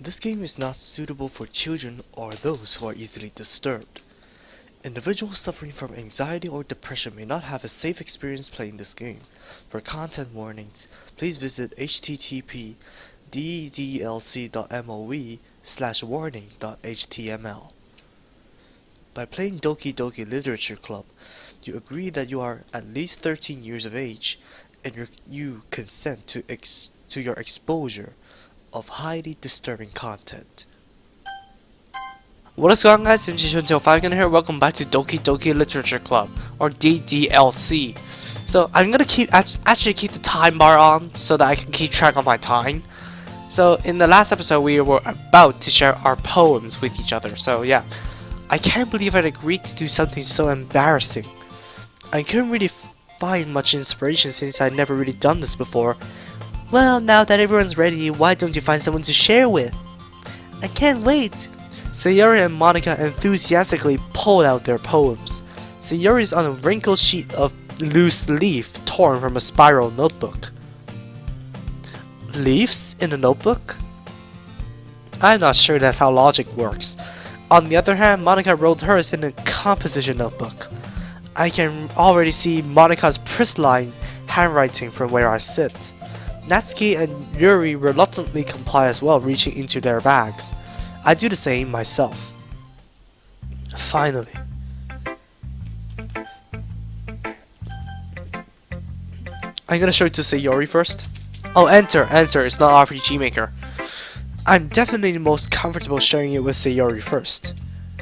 This game is not suitable for children or those who are easily disturbed. Individuals suffering from anxiety or depression may not have a safe experience playing this game. For content warnings, please visit http://ddlc.moe/warning.html. By playing Doki Doki Literature Club, you agree that you are at least 13 years of age, and you consent to your exposure of highly disturbing content. What is going on, guys? I'm G205 here. Welcome back to Doki Doki Literature Club, or DDLC. So I'm gonna actually keep the time bar on so that I can keep track of my time. So in the last episode we were about to share our poems with each other. So yeah, I can't believe I'd agreed to do something so embarrassing. I couldn't really find much inspiration since I'd never really done this before. Well, now that everyone's ready, why don't you find someone to share with? I can't wait! Sayori and Monica enthusiastically pulled out their poems. Sayori is on a wrinkled sheet of loose leaf torn from a spiral notebook. Leaves in a notebook? I'm not sure that's how logic works. On the other hand, Monica wrote hers in a composition notebook. I can already see Monica's pristine handwriting from where I sit. Natsuki and Yuri reluctantly comply as well, reaching into their bags. I do the same myself. Finally. I'm gonna show it to Sayori first. Oh, enter, it's not RPG Maker. I'm definitely most comfortable sharing it with Sayori first.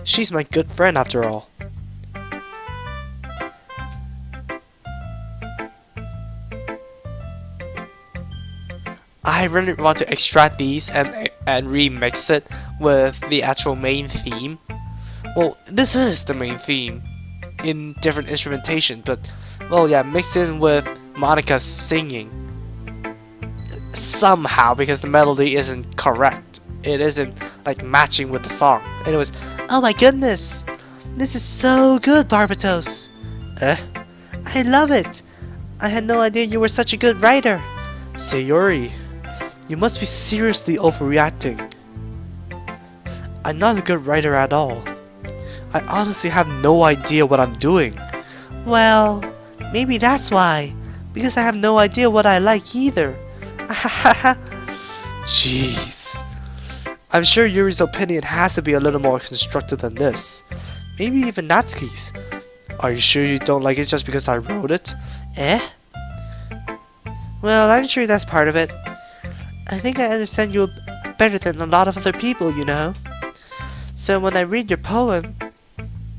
She's my good friend after all. I really want to extract these and remix it with the actual main theme. Well, this is the main theme in different instrumentation, but well, yeah, mix it in with Monica's singing somehow because the melody isn't correct. It isn't like matching with the song. Anyways, oh my goodness, this is so good, Barbatos. I love it. I had no idea you were such a good writer. Sayori, you must be seriously overreacting. I'm not a good writer at all. I honestly have no idea what I'm doing. Well, maybe that's why. Because I have no idea what I like either. Jeez. I'm sure Yuri's opinion has to be a little more constructive than this. Maybe even Natsuki's. Are you sure you don't like it just because I wrote it? Well, I'm sure that's part of it. I think I understand you better than a lot of other people, you know. So when I read your poem,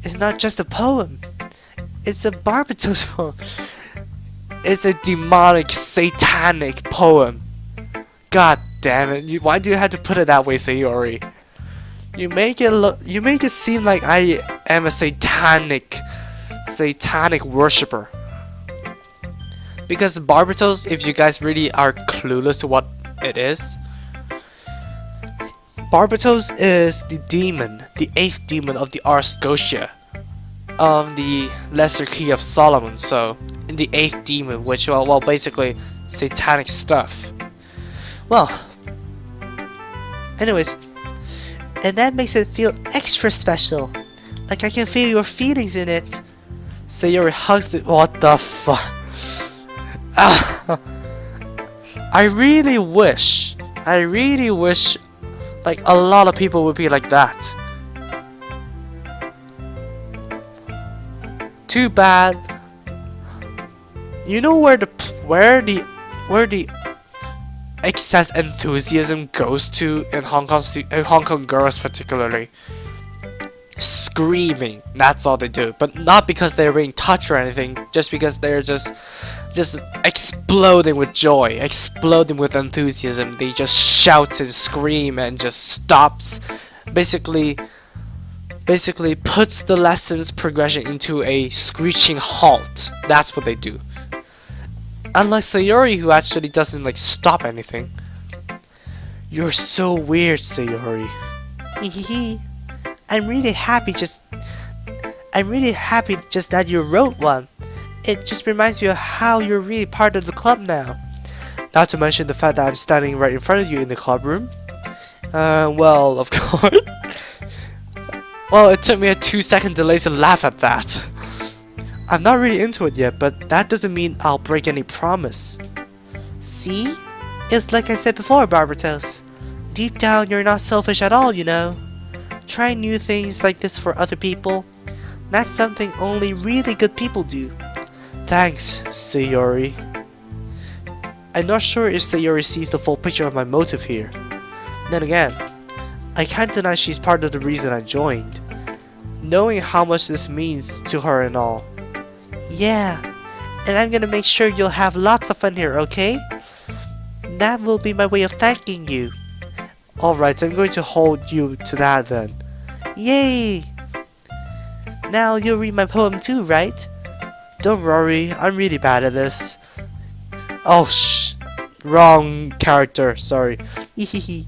it's not just a poem. It's a Barbatos poem. It's a demonic, satanic poem. God damn it! Why do you have to put it that way, Sayori? You make it seem like I am a satanic worshipper. Because Barbatos, if you guys really are clueless to what it is, Barbatos is the demon, the 8th demon of the Ars Goetia, of the Lesser Key of Solomon. So, in the 8th demon, which well, basically satanic stuff. Well, anyways, and that makes it feel extra special, like I can feel your feelings in it. Sayori hugs the. What the fuck? I really wish like a lot of people would be like that. Too bad. You know where the excess enthusiasm goes to in Hong Kong girls particularly? Screaming. That's all they do, but not because they're being touched or anything, just because they're just exploding with joy, exploding with enthusiasm. They just shout and scream and just stops, basically puts the lesson's progression into a screeching halt. That's what they do. Unlike Sayori, who actually doesn't like stop anything. You're so weird, Sayori. I'm really happy just that you wrote one. It just reminds me of how you're really part of the club now. Not to mention the fact that I'm standing right in front of you in the club room. Well, of course. Well, it took me a 2-second delay to laugh at that. I'm not really into it yet, but that doesn't mean I'll break any promise. See? It's like I said before, Barbatos. Deep down, you're not selfish at all, you know. Trying new things like this for other people, that's something only really good people do. Thanks, Sayori. I'm not sure if Sayori sees the full picture of my motive here. Then again, I can't deny she's part of the reason I joined. Knowing how much this means to her and all. Yeah, and I'm gonna make sure you'll have lots of fun here, okay? That will be my way of thanking you. Alright, I'm going to hold you to that then. Yay! Now you'll read my poem too, right? Don't worry, I'm really bad at this. Oh, wrong character, sorry. Hehehe.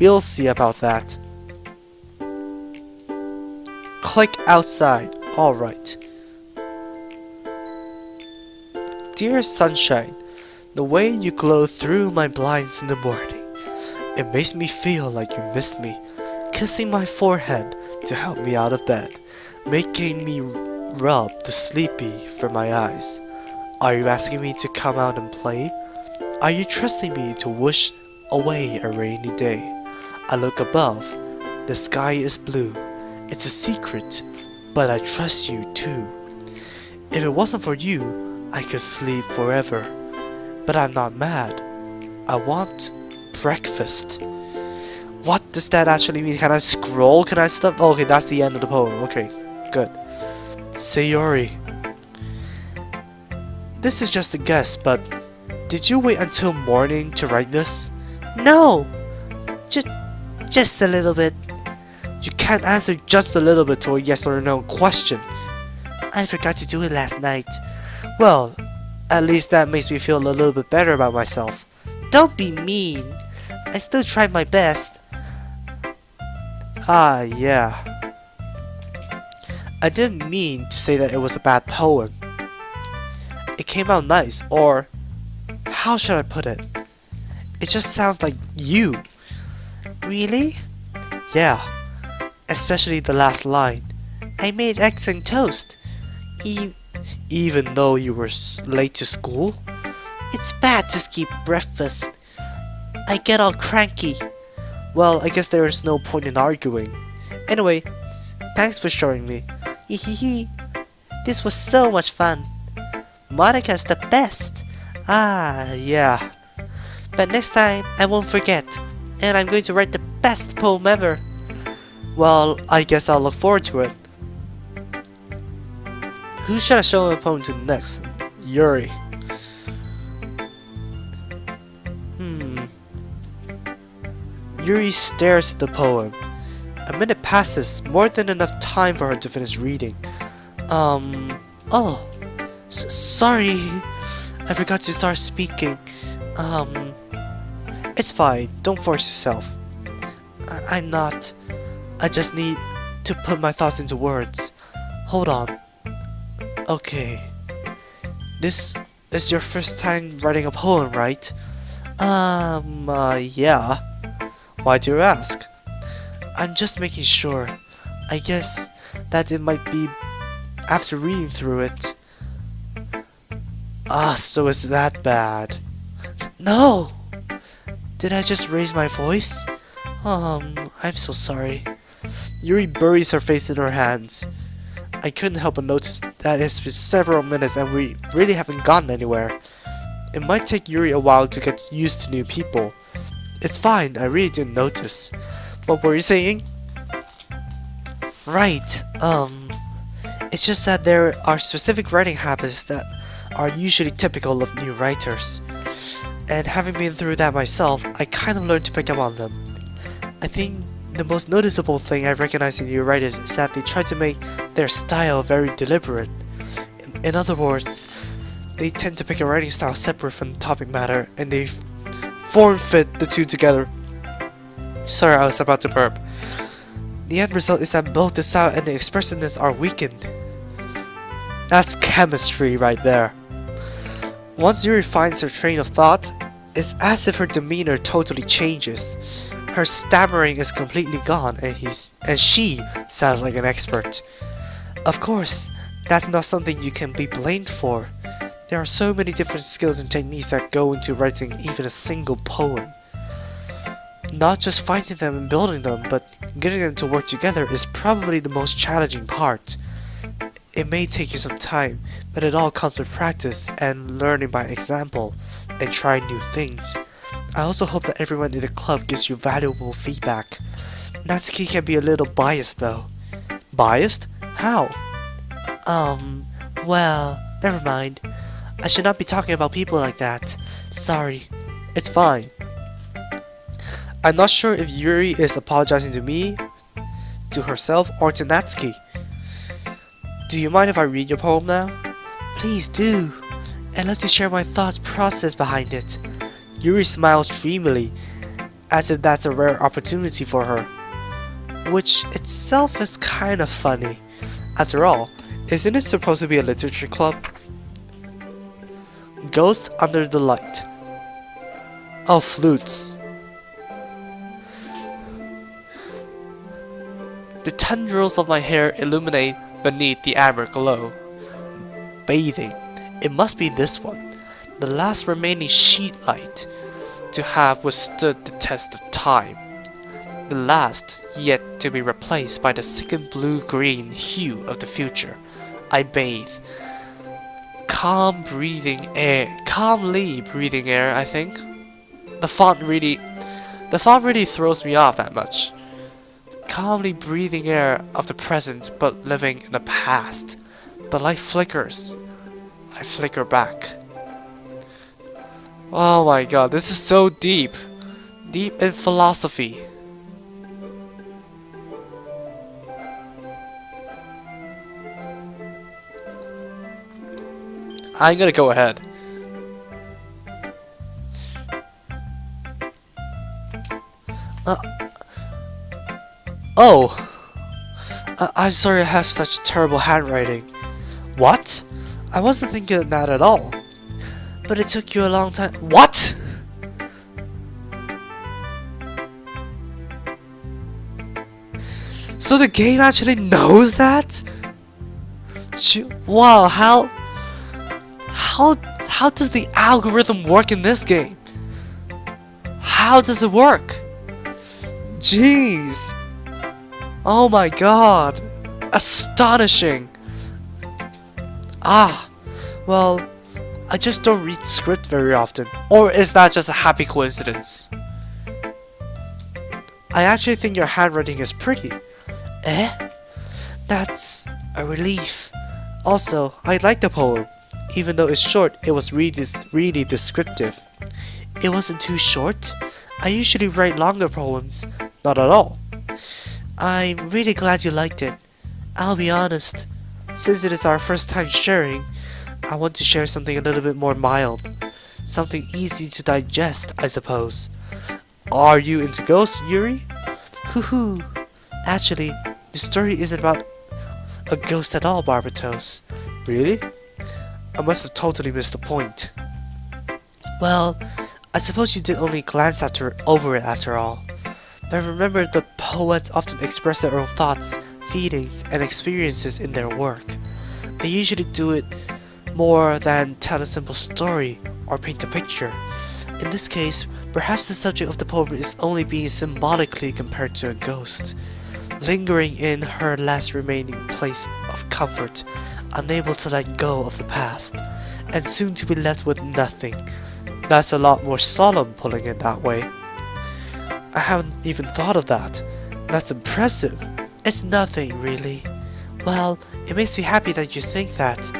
We'll see about that. Click outside. Alright. Dear sunshine, the way you glow through my blinds in the morning, it makes me feel like you missed me, kissing my forehead to help me out of bed, making me rub the sleepy from my eyes. Are you asking me to come out and play? Are you trusting me to wish away a rainy day? I look above. The sky is blue. It's a secret, but I trust you too. If it wasn't for you, I could sleep forever. But I'm not mad. I want breakfast. What does that actually mean? Can I scroll? Can I stop? Oh, okay, that's the end of the poem. Okay, good. Sayori. This is just a guess, but did you wait until morning to write this? No! Just a little bit. You can't answer just a little bit to a yes or no question. I forgot to do it last night. Well, at least that makes me feel a little bit better about myself. Don't be mean. I still tried my best. Ah, yeah. I didn't mean to say that it was a bad poem. It came out nice, or how should I put it? It just sounds like you. Really? Yeah. Especially the last line. I made eggs and toast. Even though you were late to school? It's bad to skip breakfast. I get all cranky. Well, I guess there is no point in arguing. Anyway, thanks for showing me. Hehehe. This was so much fun. Monica's the best. Ah, yeah. But next time, I won't forget. And I'm going to write the best poem ever. Well, I guess I'll look forward to it. Who should I show my poem to next? Yuri. Yuri stares at the poem. A minute passes, more than enough time for her to finish reading. Oh. Sorry. I forgot to start speaking. It's fine. Don't force yourself. I'm not. I just need to put my thoughts into words. Hold on. Okay. This is your first time writing a poem, right? Yeah. Why do you ask? I'm just making sure. I guess that it might be after reading through it. Ah, so it's that bad. No! Did I just raise my voice? I'm so sorry. Yuri buries her face in her hands. I couldn't help but notice that it's been several minutes and we really haven't gotten anywhere. It might take Yuri a while to get used to new people. It's fine, I really didn't notice. What were you saying? Right, it's just that there are specific writing habits that are usually typical of new writers. And having been through that myself, I kind of learned to pick up on them. I think the most noticeable thing I recognize in new writers is that they try to make their style very deliberate. In other words, they tend to pick a writing style separate from the topic matter, and they form-fit the two together. Sorry, I was about to burp. The end result is that both the style and the expressiveness are weakened. That's chemistry right there. Once Yuri finds her train of thought, it's as if her demeanor totally changes. Her stammering is completely gone and she sounds like an expert. Of course, that's not something you can be blamed for. There are so many different skills and techniques that go into writing even a single poem. Not just finding them and building them, but getting them to work together is probably the most challenging part. It may take you some time, but it all comes with practice and learning by example and trying new things. I also hope that everyone in the club gives you valuable feedback. Natsuki can be a little biased though. Biased? How? Well, never mind. I should not be talking about people like that. Sorry. It's fine. I'm not sure if Yuri is apologizing to me, to herself, or to Natsuki. Do you mind if I read your poem now? Please do. I'd like to share my thoughts process behind it. Yuri smiles dreamily, as if that's a rare opportunity for her. Which itself is kind of funny. After all, isn't it supposed to be a literature club? Ghost under the light. Oh, flutes. The tendrils of my hair illuminate beneath the amber glow. Bathing. It must be this one, the last remaining sheet light to have withstood the test of time. The last yet to be replaced by the second blue-green hue of the future. I bathe. Calmly breathing air, I think. The font really throws me off that much. Calmly breathing air of the present but living in the past. The light flickers. I flicker back. Oh my god, this is so deep. Deep in philosophy. I'm gonna go ahead. I'm sorry I have such terrible handwriting. What? I wasn't thinking of that at all. But it took you a long time. What? So the game actually knows that? Wow, how does the algorithm work in this game? How does it work? Jeez. Oh my god. Astonishing. Well, I just don't read script very often. Or is that just a happy coincidence? I actually think your handwriting is pretty. Eh? That's a relief. Also, I like the poem. Even though it's short, it was really descriptive. It wasn't too short. I usually write longer poems. Not at all. I'm really glad you liked it. I'll be honest. Since it is our first time sharing, I want to share something a little bit more mild. Something easy to digest, I suppose. Are you into ghosts, Yuri? Hoo. Actually, the story isn't about a ghost at all, Barbatos. Really? I must have totally missed the point. Well, I suppose you did only glance over it after all. But remember, the poets often express their own thoughts, feelings, and experiences in their work. They usually do it more than tell a simple story or paint a picture. In this case, perhaps the subject of the poem is only being symbolically compared to a ghost, lingering in her last remaining place of comfort, unable to let go of the past, and soon to be left with nothing. That's a lot more solemn pulling it that way. I haven't even thought of that. That's impressive. It's nothing, really. Well, it makes me happy that you think that.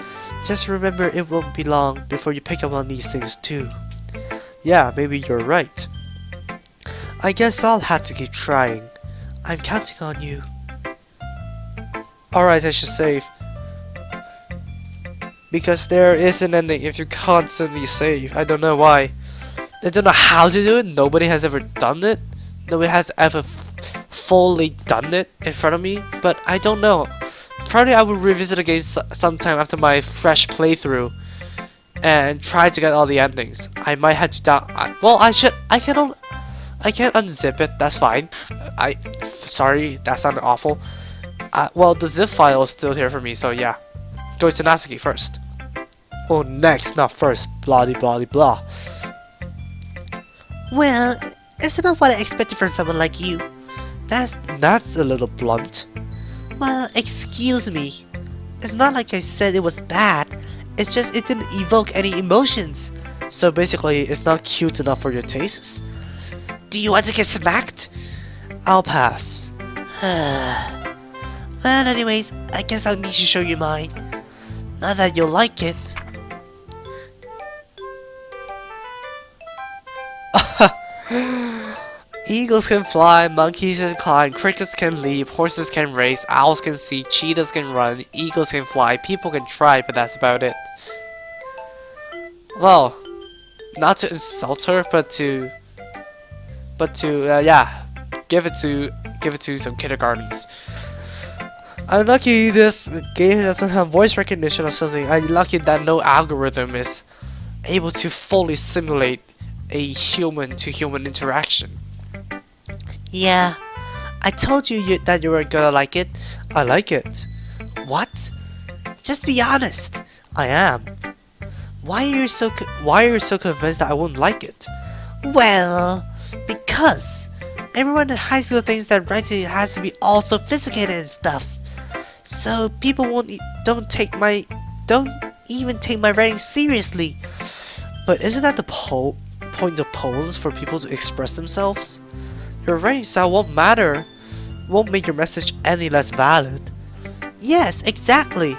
Just remember it won't be long before you pick up on these things too. Yeah, maybe you're right. I guess I'll have to keep trying. I'm counting on you. Alright, I should save. Because there is an ending if you constantly save. I don't know why. I don't know how to do it. Nobody has ever done it. Nobody has ever fully done it in front of me. But I don't know. Probably I will revisit the game sometime after my fresh playthrough and try to get all the endings. I might have to I can't unzip it, that's fine. Sorry, that sounded awful. Well, the zip file is still here for me, so yeah. Go to Natsuki first. Oh, next, not first. Blah blah blah. Well, it's about what I expected from someone like you. That's a little blunt. Well, excuse me. It's not like I said it was bad. It's just it didn't evoke any emotions. So basically, it's not cute enough for your tastes? Do you want to get smacked? I'll pass. Well, anyways, I guess I'll need to show you mine. Not that you'll like it. Eagles can fly, monkeys can climb, crickets can leap, horses can race, owls can see, cheetahs can run, eagles can fly, people can try, but that's about it. Well, not to insult her, but to yeah, give it to some kindergartens. I'm lucky this game doesn't have voice recognition or something. I'm lucky that no algorithm is Able to fully simulate a human-to-human interaction. Yeah, I told you that you were gonna like it. I like it. What? Just be honest. I am. Why are you so convinced that I wouldn't like it? Well, because everyone in high school thinks that writing has to be all sophisticated and stuff. So people don't even take my writing seriously. But isn't that the point of poems, for people to express themselves? Your writing style won't make your message any less valid. Yes, exactly.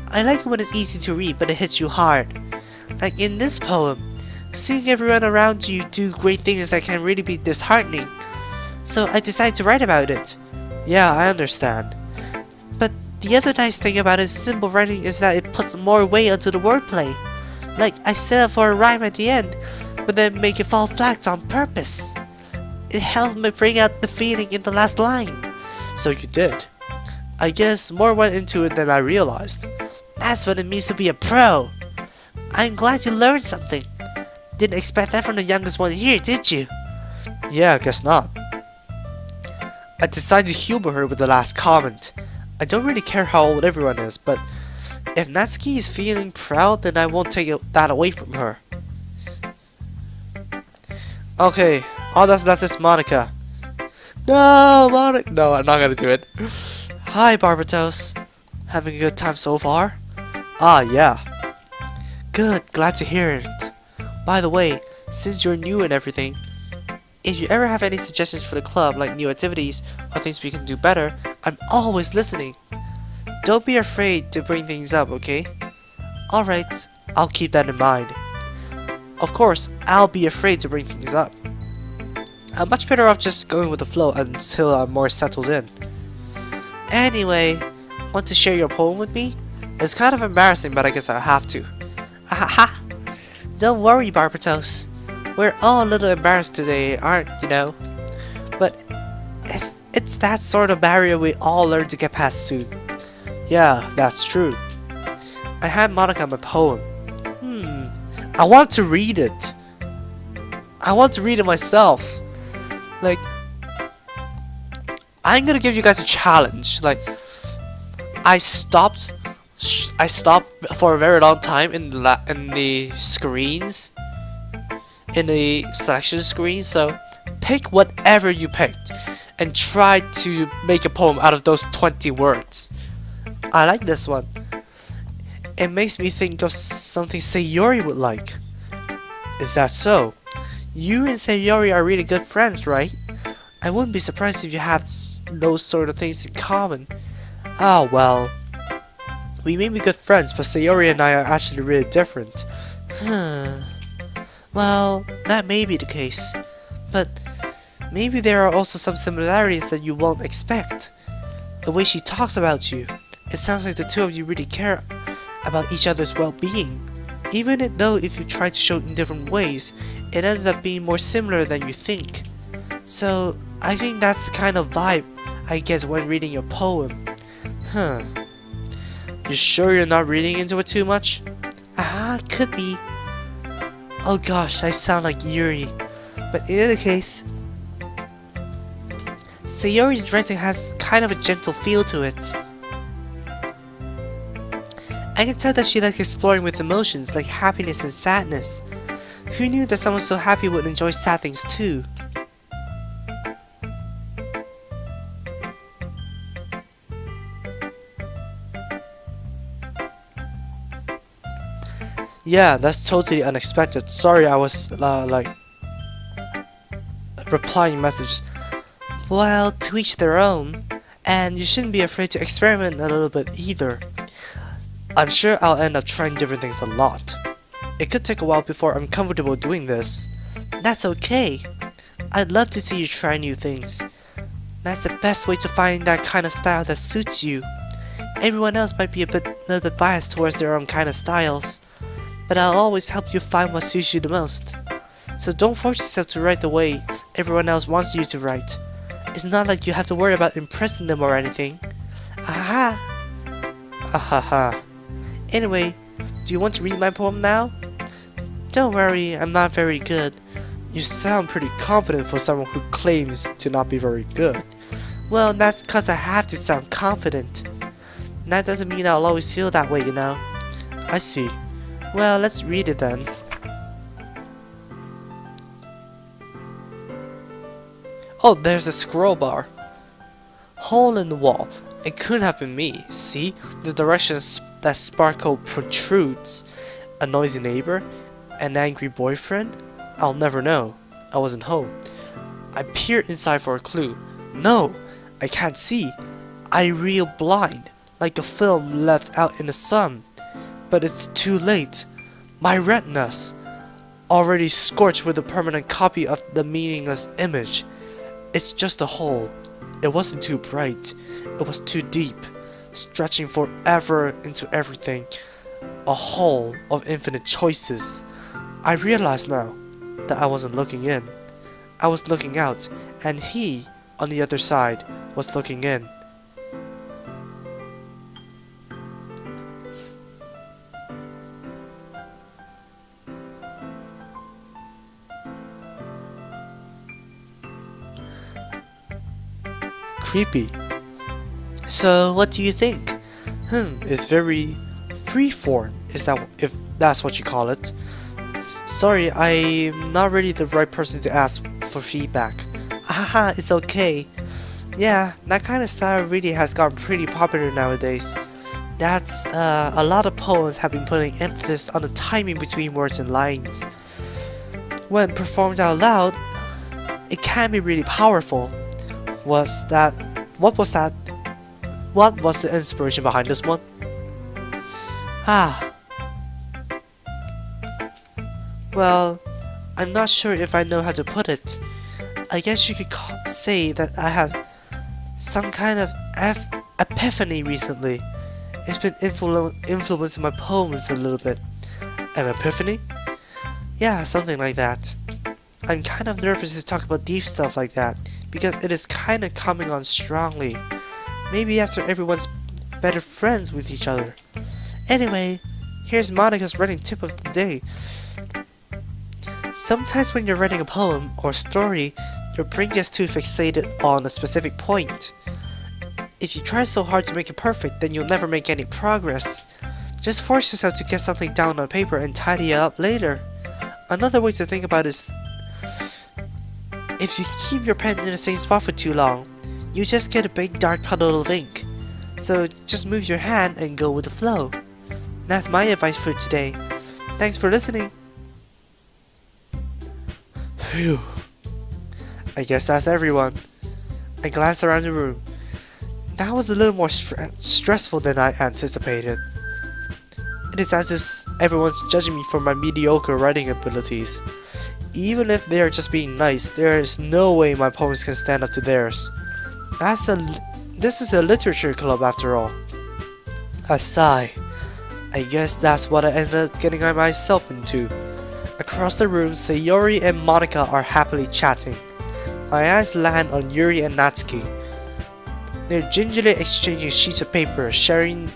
I like it when it's easy to read, but it hits you hard. Like in this poem, seeing everyone around you do great things that can really be disheartening. So I decided to write about it. Yeah, I understand. But the other nice thing about its simple writing is that it puts more weight onto the wordplay. Like I set up for a rhyme at the end, but then make it fall flat on purpose. It helps me bring out the feeling in the last line. So you did. I guess more went into it than I realized. That's what it means to be a pro. I'm glad you learned something. Didn't expect that from the youngest one here, did you? Yeah, I guess not. I decided to humor her with the last comment. I don't really care how old everyone is, but if Natsuki is feeling proud, then I won't take that away from her. Okay, all that's left is Monica. No, Monica. No, I'm not gonna do it. Hi, Barbatos. Having a good time so far? Ah, yeah. Good, glad to hear it. By the way, since you're new and everything, if you ever have any suggestions for the club, like new activities or things we can do better, I'm always listening. Don't be afraid to bring things up, okay? Alright, I'll keep that in mind. Of course, I'll be afraid to bring things up. I'm much better off just going with the flow until I'm more settled in. Anyway, want to share your poem with me? It's kind of embarrassing, but I guess I have to. Ahaha! Don't worry, Barbatos. We're all a little embarrassed today, aren't you know? But it's that sort of barrier we all learn to get past soon. Yeah, that's true. I had Monica my poem. I want to read it. I want to read it myself. Like, I'm gonna give you guys a challenge. Like, I stopped for a very long time in the screens, in the selection screen. So pick whatever you picked and try to make a poem out of those 20 words. I like this one. It makes me think of something Sayori would like. Is that so? You and Sayori are really good friends, right? I wouldn't be surprised if you have those sort of things in common. Ah, well. We may be good friends, but Sayori and I are actually really different. Well, that may be the case. But maybe there are also some similarities that you won't expect. The way she talks about you, it sounds like the two of you really care about each other's well-being. Even though if you try to show it in different ways, it ends up being more similar than you think. So, I think that's the kind of vibe I get when reading your poem. You sure you're not reading into it too much? Could be. Oh gosh, I sound like Yuri. But in any case, Sayori's writing has kind of a gentle feel to it. I can tell that she likes exploring with emotions like happiness and sadness. Who knew that someone so happy would enjoy sad things too? Yeah, that's totally unexpected. Sorry, I was replying messages. Well, to each their own. And you shouldn't be afraid to experiment a little bit either. I'm sure I'll end up trying different things a lot. It could take a while before I'm comfortable doing this. That's okay. I'd love to see you try new things. That's the best way to find that kind of style that suits you. Everyone else might be a little bit biased towards their own kind of styles, but I'll always help you find what suits you the most. So don't force yourself to write the way everyone else wants you to write. It's not like you have to worry about impressing them or anything. Aha! Ahaha. Anyway, do you want to read my poem now? Don't worry, I'm not very good. You sound pretty confident for someone who claims to not be very good. Well, that's cause I have to sound confident. That doesn't mean I'll always feel that way, you know. I see. Well, let's read it then. Oh, there's a scroll bar. Hole in the wall. It couldn't have been me. See? The direction that sparkle protrudes. A noisy neighbor? An angry boyfriend? I'll never know. I wasn't home. I peered inside for a clue. No! I can't see. I reel blind, like a film left out in the sun. But it's too late. My retinas, already scorched with a permanent copy of the meaningless image. It's just a hole. It wasn't too bright. It was too deep, stretching forever into everything. A hole of infinite choices. I realize now that I wasn't looking in. I was looking out, and he, on the other side, was looking in. Creepy. So, what do you think? It's very freeform, if that's what you call it. Sorry, I'm not really the right person to ask for feedback. Haha, it's okay. Yeah, that kind of style really has gotten pretty popular nowadays. That's, a lot of poems have been putting emphasis on the timing between words and lines. When performed out loud, it can be really powerful. What was the inspiration behind this one? Well, I'm not sure if I know how to put it. I guess you could say that I have some kind of epiphany recently. It's been influencing my poems a little bit. An epiphany? Yeah, something like that. I'm kind of nervous to talk about deep stuff like that, because it is kind of coming on strongly. Maybe after everyone's better friends with each other. Anyway, here's Monica's writing tip of the day. Sometimes when you're writing a poem or story, your brain gets too fixated on a specific point. If you try so hard to make it perfect, then you'll never make any progress. Just force yourself to get something down on paper and tidy it up later. Another way to think about it is, if you keep your pen in the same spot for too long, you just get a big dark puddle of ink. So just move your hand and go with the flow. That's my advice for today. Thanks for listening. Phew. I guess that's everyone. I glanced around the room. That was a little more stressful than I anticipated. It is as if everyone's judging me for my mediocre writing abilities. Even if they are just being nice, there is no way my poems can stand up to theirs. This is a literature club after all. A sigh. I guess that's what I ended up getting myself into. Across the room, Sayori and Monica are happily chatting. My eyes land on Yuri and Natsuki. They're gingerly exchanging sheets of paper, sharing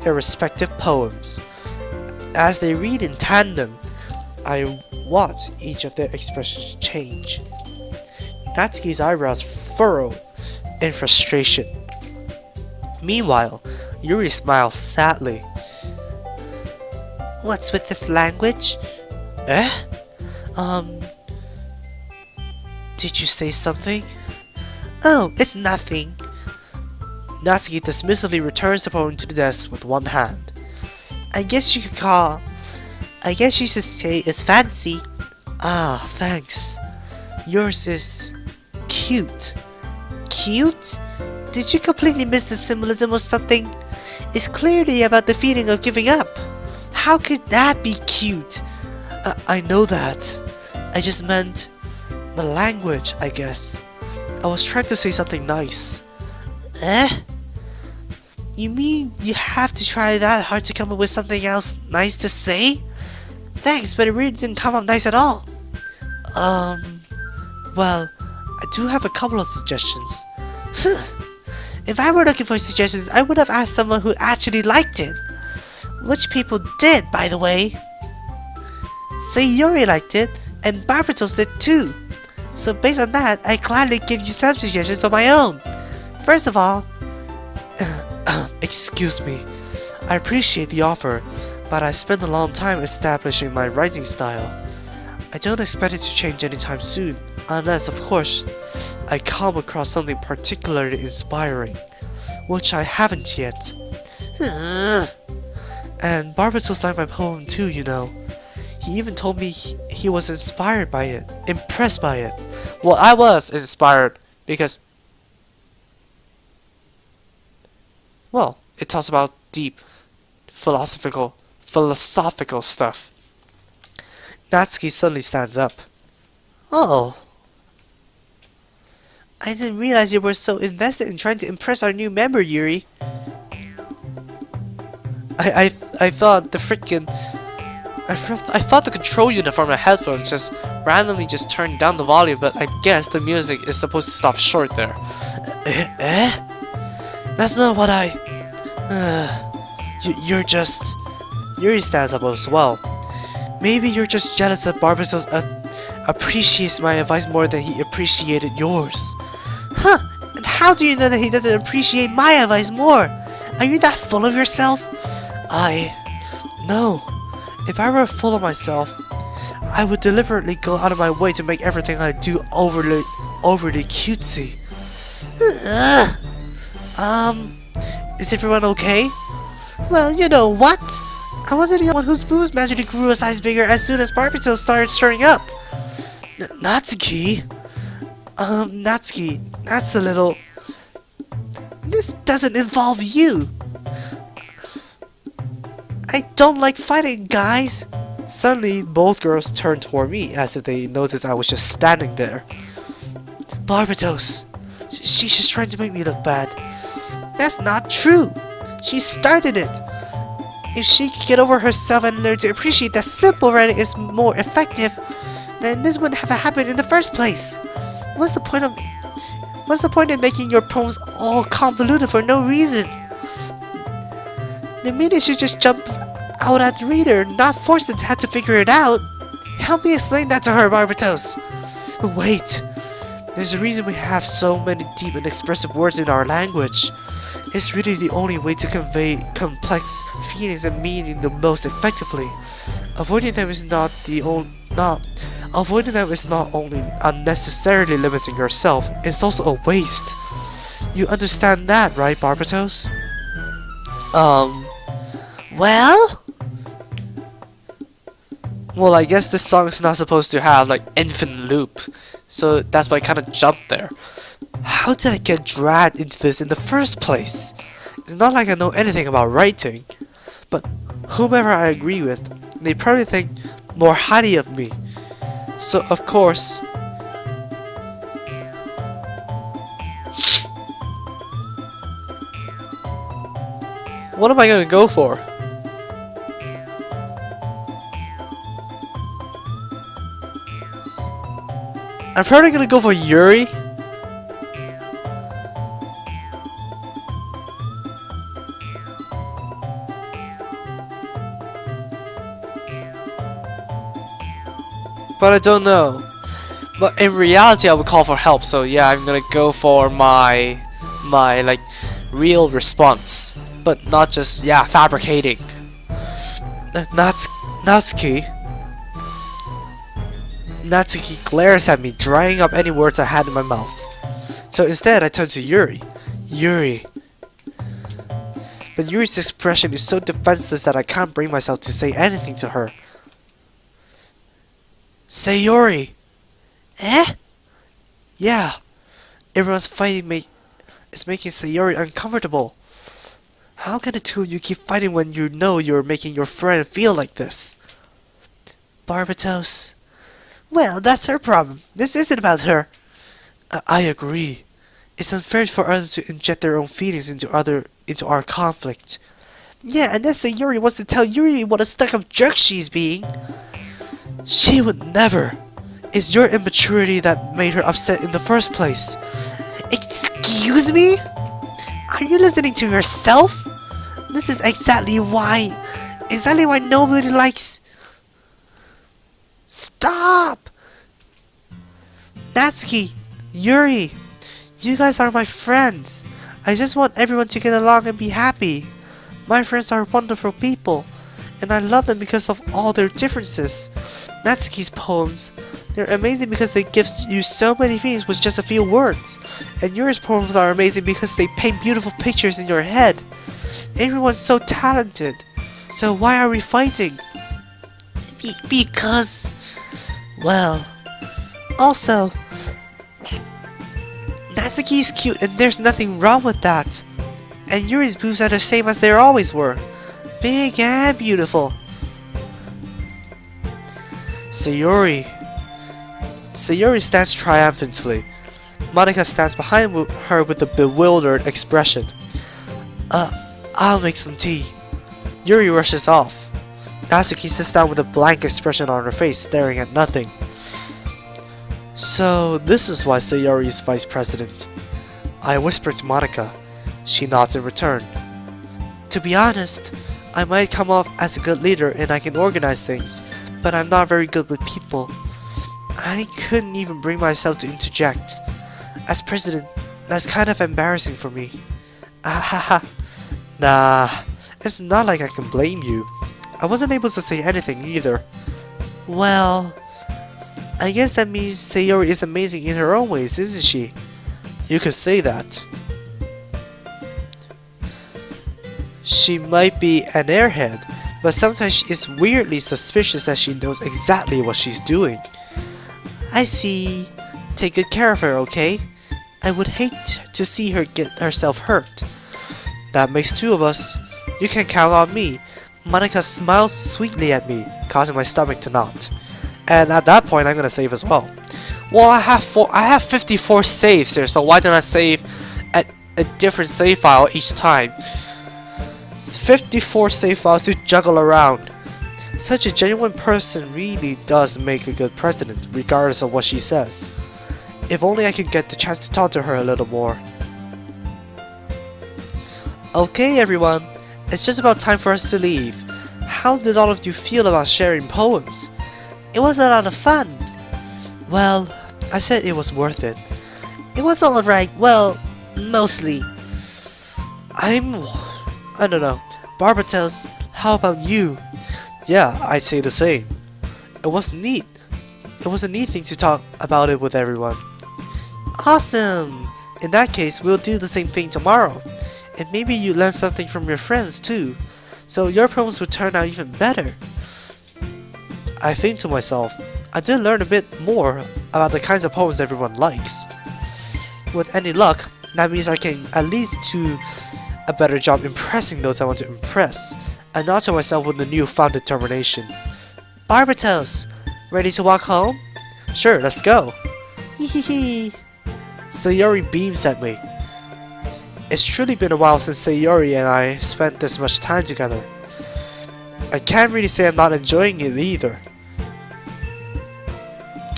their respective poems. As they read in tandem, I watch each of their expressions change. Natsuki's eyebrows furrow in frustration. Meanwhile, Yuri smiles sadly. What's with this language? Eh? Did you say something? Oh, it's nothing. Natsuki dismissively returns the phone to the desk with one hand. I guess you should say it's fancy. Ah, thanks. Yours is cute. Cute? Did you completely miss the symbolism or something? It's clearly about the feeling of giving up. How could that be cute? I know that. I just meant The language, I guess. I was trying to say something nice. eh? You mean you have to try that hard to come up with something else nice to say? Thanks, but it really didn't come out nice at all. Well, I do have a couple of suggestions. If I were looking for suggestions, I would have asked someone who actually liked it. Which people did, by the way. Sayori liked it, and Barbatos did too. So based on that, I gladly give you some suggestions of my own. First of all, Excuse me. I appreciate the offer, but I spent a long time establishing my writing style. I don't expect it to change anytime soon, unless, of course, I come across something particularly inspiring, which I haven't yet. And Barbatos liked my poem too, you know. He even told me he was inspired by it, impressed by it. Well, I was inspired because, well, it talks about deep, philosophical stuff. Natsuki suddenly stands up. oh. I didn't realize you were so invested in trying to impress our new member, Yuri. I thought the freaking I thought the control unit from my headphones just randomly just turned down the volume, but I guess the music is supposed to stop short there. That's not what I... You're just... Yuri stands up as well. Maybe you're just jealous that Barbatos appreciates my advice more than he appreciated yours. Huh, and how do you know that he doesn't appreciate my advice more? Are you that full of yourself? No. If I were full of myself, I would deliberately go out of my way to make everything I do overly cutesy. Is everyone okay? Well, you know what? I wasn't the only one whose boobs magically grew a size bigger as soon as Barbatos started stirring up. Natsuki? Natsuki, that's a little... This doesn't involve you. I don't like fighting, guys. Suddenly, both girls turned toward me as if they noticed I was just standing there. Barbatos, she's just trying to make me look bad. That's not true. She started it. If she could get over herself and learn to appreciate that simple writing is more effective, then this wouldn't have happened in the first place. What's the point in making your poems all convoluted for no reason? The media should just jump out at the reader, not force them to have to figure it out. Help me explain that to her, Barbatos. Wait, there's a reason we have so many deep and expressive words in our language. It's really the only way to convey complex feelings and meaning the most effectively. Avoiding them is not only unnecessarily limiting yourself, it's also a waste. You understand that, right, Barbatos? Well, I guess this song is not supposed to have like infinite loop, so that's why I kind of jumped there. How did I get dragged into this in the first place? It's not like I know anything about writing, but whomever I agree with, they probably think more highly of me. So of course, what am I gonna go for? I'm probably gonna go for Yuri. But I don't know. But in reality, I would call for help. So yeah, I'm gonna go for my my like real response, but not just fabricating. Natsuki. Natsuki glares at me, drying up any words I had in my mouth. So instead, I turn to Yuri. Yuri. But Yuri's expression is so defenseless that I can't bring myself to say anything to her. Sayori! Eh? Yeah. Everyone's fighting is making Sayori uncomfortable. How can the two of you keep fighting when you know you're making your friend feel like this? Barbatos. Well, that's her problem. This isn't about her. I agree. It's unfair for others to inject their own feelings into our conflict. Yeah, and that's Sayori wants to tell Yuri what a stuck-up jerk she's being. She would never. It's your immaturity that made her upset in the first place. Excuse me? Are you listening to yourself? This is exactly why nobody likes... Stop! Natsuki, Yuri, you guys are my friends. I just want everyone to get along and be happy. My friends are wonderful people, and I love them because of all their differences. Natsuki's poems, they're amazing because they give you so many things with just a few words. And Yuri's poems are amazing because they paint beautiful pictures in your head. Everyone's so talented. So why are we fighting? Because... Well... Also... Natsuki's cute and there's nothing wrong with that. And Yuri's boobs are the same as they always were. Big and beautiful. Sayori stands triumphantly. Monica stands behind her with a bewildered expression. I'll make some tea. Yuri rushes off. Natsuki sits down with a blank expression on her face, staring at nothing. So, this is why Sayori is vice president. I whisper to Monica. She nods in return. To be honest, I might come off as a good leader and I can organize things, but I'm not very good with people. I couldn't even bring myself to interject. As president, that's kind of embarrassing for me. Ahaha. Nah, it's not like I can blame you. I wasn't able to say anything either. Well, I guess that means Sayori is amazing in her own ways, isn't she? You could say that. She might be an airhead, but sometimes she is weirdly suspicious that she knows exactly what she's doing. I see. Take good care of her, okay? I would hate to see her get herself hurt. That makes two of us. You can count on me. Monica smiles sweetly at me, causing my stomach to knot. And at that point, I'm gonna save as well. Well, I have 54 saves here, so why don't I save at a different save file each time? 54 save files to juggle around. Such a genuine person really does make a good president, regardless of what she says. If only I could get the chance to talk to her a little more. Okay, everyone, it's just about time for us to leave. How did all of you feel about sharing poems? It was a lot of fun. Well, I said it was worth it. It was alright, well, mostly. I don't know. Barbatos, how about you? Yeah, I'd say the same. It was neat. It was a neat thing to talk about it with everyone. Awesome! In that case, we'll do the same thing tomorrow. And maybe you learn something from your friends too. So your poems will turn out even better. I think to myself, I did learn a bit more about the kinds of poems everyone likes. With any luck, that means I can at least do a better job impressing those I want to impress, and not to myself with a newfound determination. Barbatos, ready to walk home? Sure, let's go. Hehehe. Sayori beams at me. It's truly been a while since Sayori and I spent this much time together. I can't really say I'm not enjoying it either.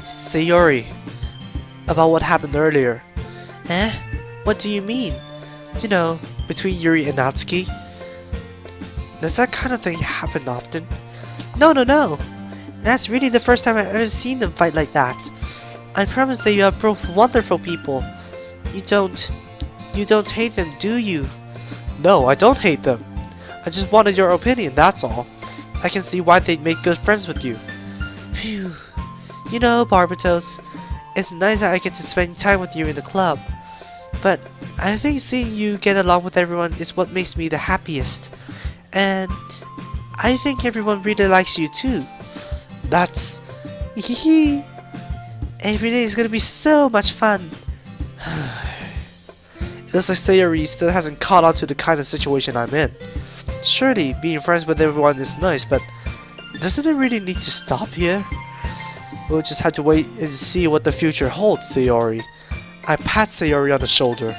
Sayori, about what happened earlier. Eh? What do you mean? You know, between Yuri and Natsuki. Does that kind of thing happen often? No. That's really the first time I've ever seen them fight like that. I promise that you are both wonderful people. You don't... You don't hate them, do you? No, I don't hate them. I just wanted your opinion, that's all. I can see why they'd make good friends with you. Phew. You know, Barbatos, it's nice that I get to spend time with you in the club. But I think seeing you get along with everyone is what makes me the happiest. And I think everyone really likes you too. That's... Hehe. Every day is gonna be so much fun. It looks like Sayori still hasn't caught on to the kind of situation I'm in. Surely, being friends with everyone is nice, but doesn't it really need to stop here? We'll just have to wait and see what the future holds, Sayori. I pat Sayori on the shoulder.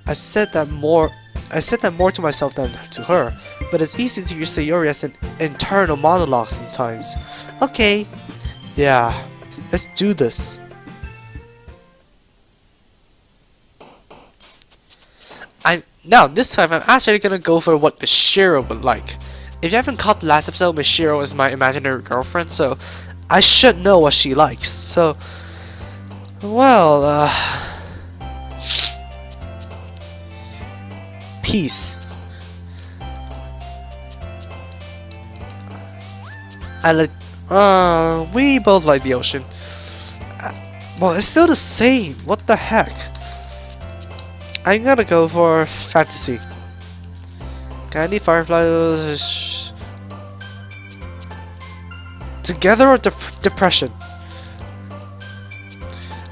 I said that more to myself than to her, but it's easy to use Sayori as an internal monologue sometimes. Okay. Yeah, let's do this. Now, this time I'm actually gonna go for what Mishiro would like. If you haven't caught the last episode, Mishiro is my imaginary girlfriend, so I should know what she likes. So, well, peace. I like, we both like the ocean. Well, it's still the same. What the heck? I'm gonna go for fantasy. Candy, fireflies. Together or depression?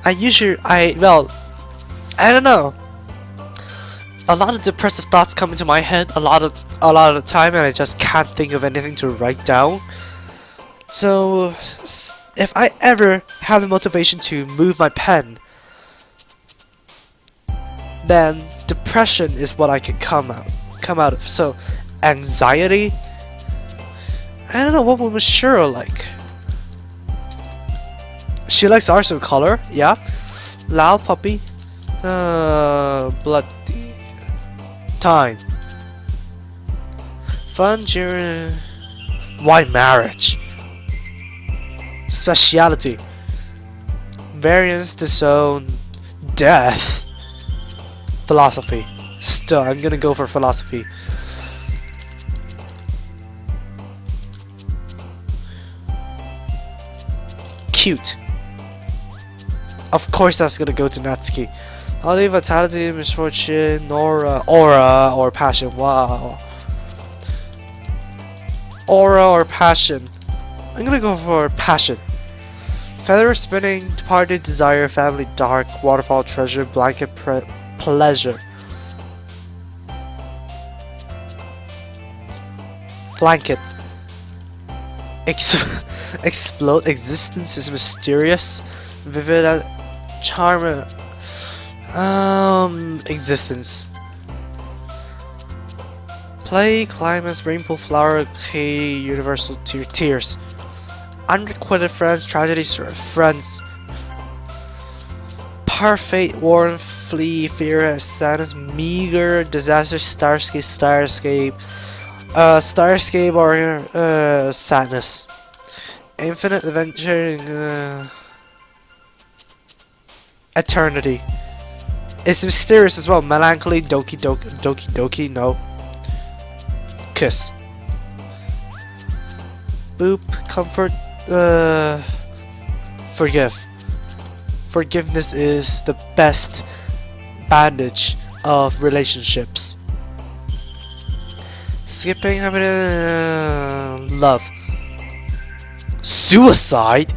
Well, I don't know. A lot of depressive thoughts come into my head a lot of the time, and I just can't think of anything to write down. So, if I ever have the motivation to move my pen, then depression is what I can come out of. So, anxiety. I don't know, what would Mishiro like? She likes arts and color, yeah. Loud puppy. Bloody time. Fun during. Why marriage? Speciality. Variance, disown, death. Philosophy. Still, I'm gonna go for philosophy. Cute. Of course that's gonna go to Natsuki. I'll leave vitality, misfortune, aura, or passion. Wow. Aura or passion. I'm gonna go for passion. Feather spinning, departed, desire, family, dark, waterfall, treasure, blanket, pleasure. Blanket. Explode, existence is mysterious. Vivid, charm, existence. Play, climax, rainbow, flower, okay, universal tears. Unrequited friends, tragedies, friends. Parfait, warm, flee, fear, sadness, meager, disaster, starscape, or sadness. Infinite adventure, eternity. It's mysterious as well. Melancholy, doki, no. Kiss. Boop, comfort, forgive. Forgiveness is the best bandage of relationships. Skipping, love. Suicide?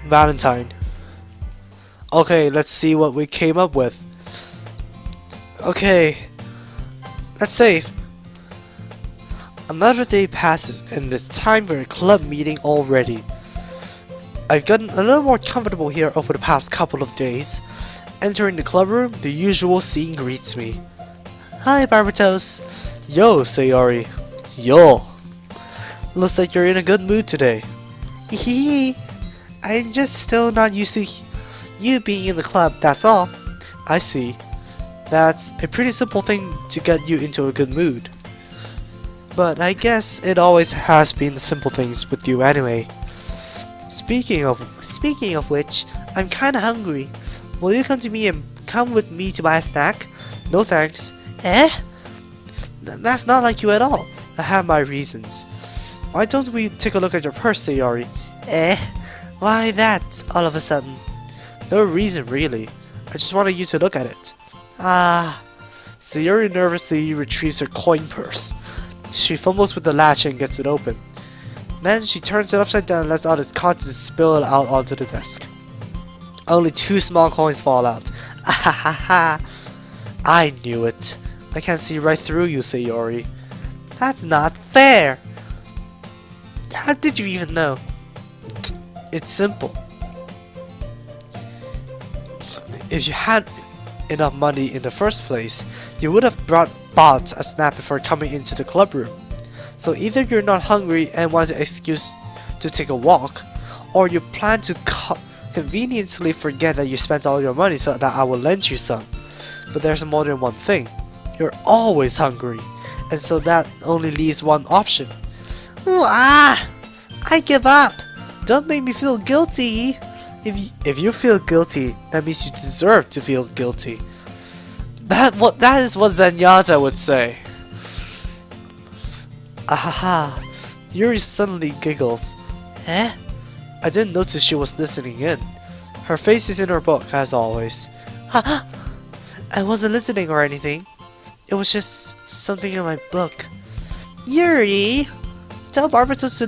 Valentine. Okay, let's see what we came up with. Okay, let's save. Another day passes and it's time for a club meeting already. I've gotten a little more comfortable here over the past couple of days. Entering the club room, the usual scene greets me. Hi, Barbatos. Yo, Sayori. Yo. Looks like you're in a good mood today. Hehe. I'm just still not used to you being in the club, that's all. I see. That's a pretty simple thing to get you into a good mood. But I guess it always has been the simple things with you anyway. Speaking of which, I'm kinda hungry. Will you come with me to buy a snack? No thanks. Eh? That's not like you at all. I have my reasons. Why don't we take a look at your purse, Sayori? Eh? Why that, all of a sudden? No reason, really. I just wanted you to look at it. Ah. Sayori nervously retrieves her coin purse. She fumbles with the latch and gets it open. Then she turns it upside down and lets all its contents spill out onto the desk. Only 2 small coins fall out. Ah ha ha! I knew it. I can see right through you, Sayori. That's not fair! How did you even know? It's simple. If you had enough money in the first place, you would have bought a snack before coming into the club room. So either you're not hungry and want an excuse to take a walk, or you plan to conveniently forget that you spent all your money so that I will lend you some. But there's more than one thing. You're always hungry, and so that only leaves one option. Ooh, ah! I give up! Don't make me feel guilty! If you feel guilty, that means you deserve to feel guilty. That is what Zenyatta would say. Ahaha! Yuri suddenly giggles. Eh? I didn't notice she was listening in. Her face is in her book, as always. Haha! I wasn't listening or anything. It was just something in my book. Yuri! Tell Barbatos to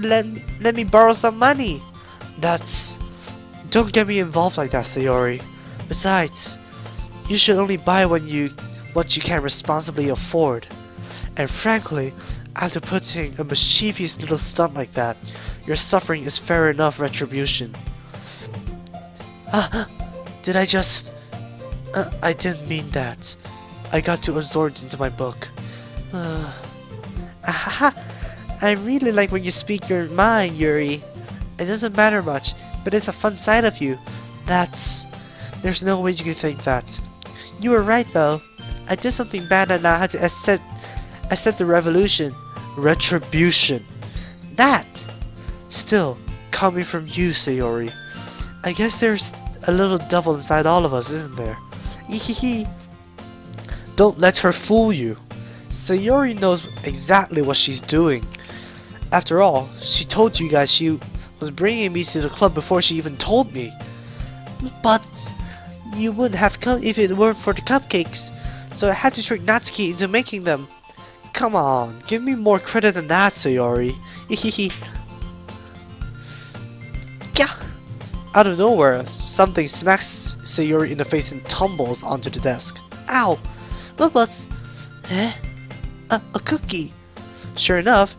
let me borrow some money. Don't get me involved like that, Sayori. Besides, you should only buy what you can responsibly afford. And frankly, after putting a mischievous little stunt like that, your suffering is fair enough retribution. Did I just... I didn't mean that. I got too absorbed into my book. I really like when you speak your mind, Yuri. It doesn't matter much, but it's a fun side of you. There's no way you could think that. You were right though. I did something bad and I had to accept the retribution. That! Still, coming from you, Sayori. I guess there's a little devil inside all of us, isn't there? Ehehe. Don't let her fool you. Sayori knows exactly what she's doing. After all, she told you guys she was bringing me to the club before she even told me. But you wouldn't have come if it weren't for the cupcakes, so I had to trick Natsuki into making them. Come on, give me more credit than that, Sayori. Hehehe. Yeah. Out of nowhere, something smacks Sayori in the face and tumbles onto the desk. Ow! What was... Eh? A cookie. Sure enough,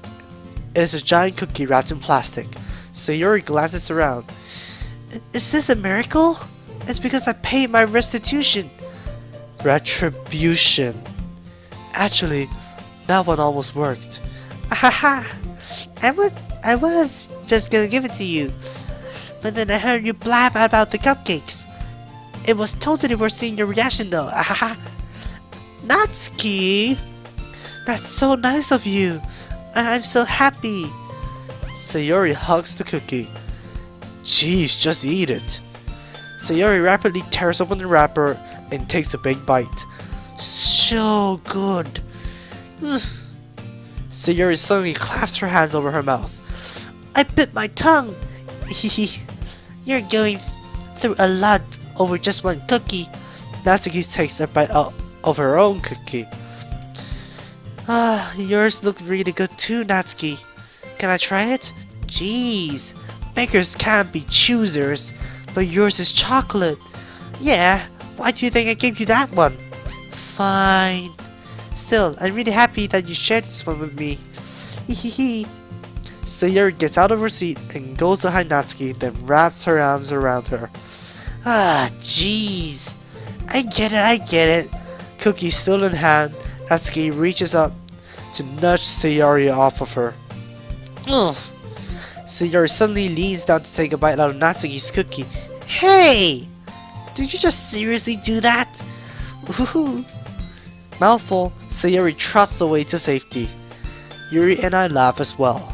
it is a giant cookie wrapped in plastic. Sayori glances around. Is this a miracle? It's because I paid my restitution. Retribution. Actually, that one almost worked. Ahaha! I was just gonna give it to you. But then I heard you blab about the cupcakes. It was totally worth seeing your reaction though. Ahaha! Natsuki! That's so nice of you. I'm so happy. Sayori hugs the cookie. Jeez, just eat it. Sayori rapidly tears open the wrapper and takes a big bite. So good. Ugh. Sayori suddenly claps her hands over her mouth. I bit my tongue. You're going through a lot over just one cookie. Natsuki takes a bite out of her own cookie. Yours look really good too, Natsuki. Can I try it? Jeez, beggars can't be choosers, but yours is chocolate. Yeah, why do you think I gave you that one? Fine. Still, I'm really happy that you shared this one with me. Hehehe. Sayori gets out of her seat and goes behind Natsuki, then wraps her arms around her. Jeez. I get it. Cookie still in hand, Natsuki reaches up to nudge Sayori off of her. Ugh. Sayori suddenly leans down to take a bite out of Natsuki's cookie. Hey! Did you just seriously do that? Woohoo! Mouthful, Sayori trots away to safety. Yuri and I laugh as well.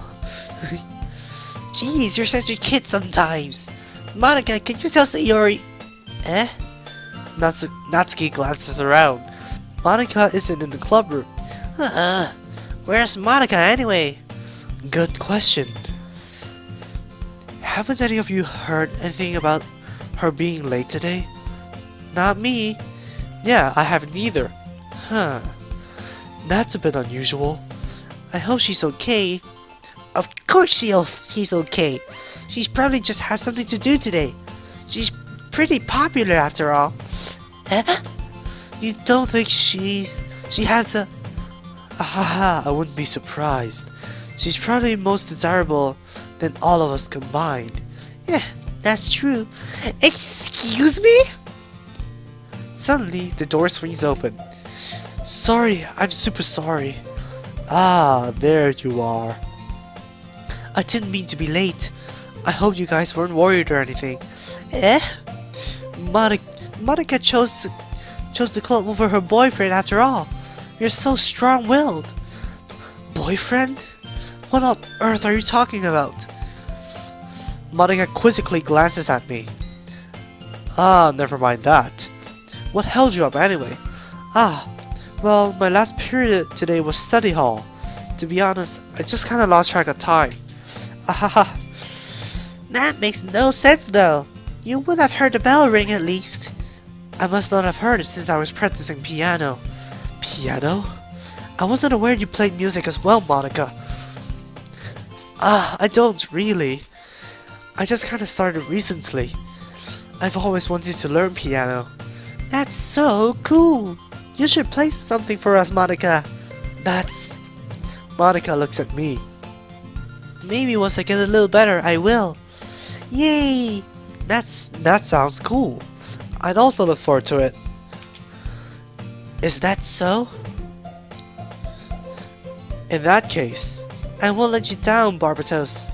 Jeez, you're such a kid sometimes. Monica, can you tell Sayori? Eh? Natsuki glances around. Monica isn't in the club room. Where's Monica anyway? Good question. Haven't any of you heard anything about her being late today? Not me. Yeah, I haven't either. Huh. That's a bit unusual. I hope she's okay. Of course she's okay. She's probably just has something to do today. She's pretty popular after all. Eh? You don't think she has a... Ahaha, I wouldn't be surprised. She's probably most desirable than all of us combined. Yeah, that's true. Excuse me? Suddenly, the door swings open. Sorry, I'm super sorry. Ah, there you are. I didn't mean to be late. I hope you guys weren't worried or anything. Eh? Monica chose the club over her boyfriend after all. You're so strong-willed. Boyfriend? What on earth are you talking about? Monica quizzically glances at me. Ah, never mind that. What held you up anyway? Ah, well, my last period today was study hall. To be honest, I just kinda lost track of time. Ahaha. That makes no sense though. You would have heard the bell ring at least. I must not have heard it since I was practicing piano. Piano? I wasn't aware you played music as well, Monica. I don't really. I just kinda started recently. I've always wanted to learn piano. That's so cool. You should play something for us, Monica. That's... Monica looks at me. Maybe once I get a little better, I will. Yay! That sounds cool. I'd also look forward to it. Is that so? In that case, I won't let you down, Barbatos.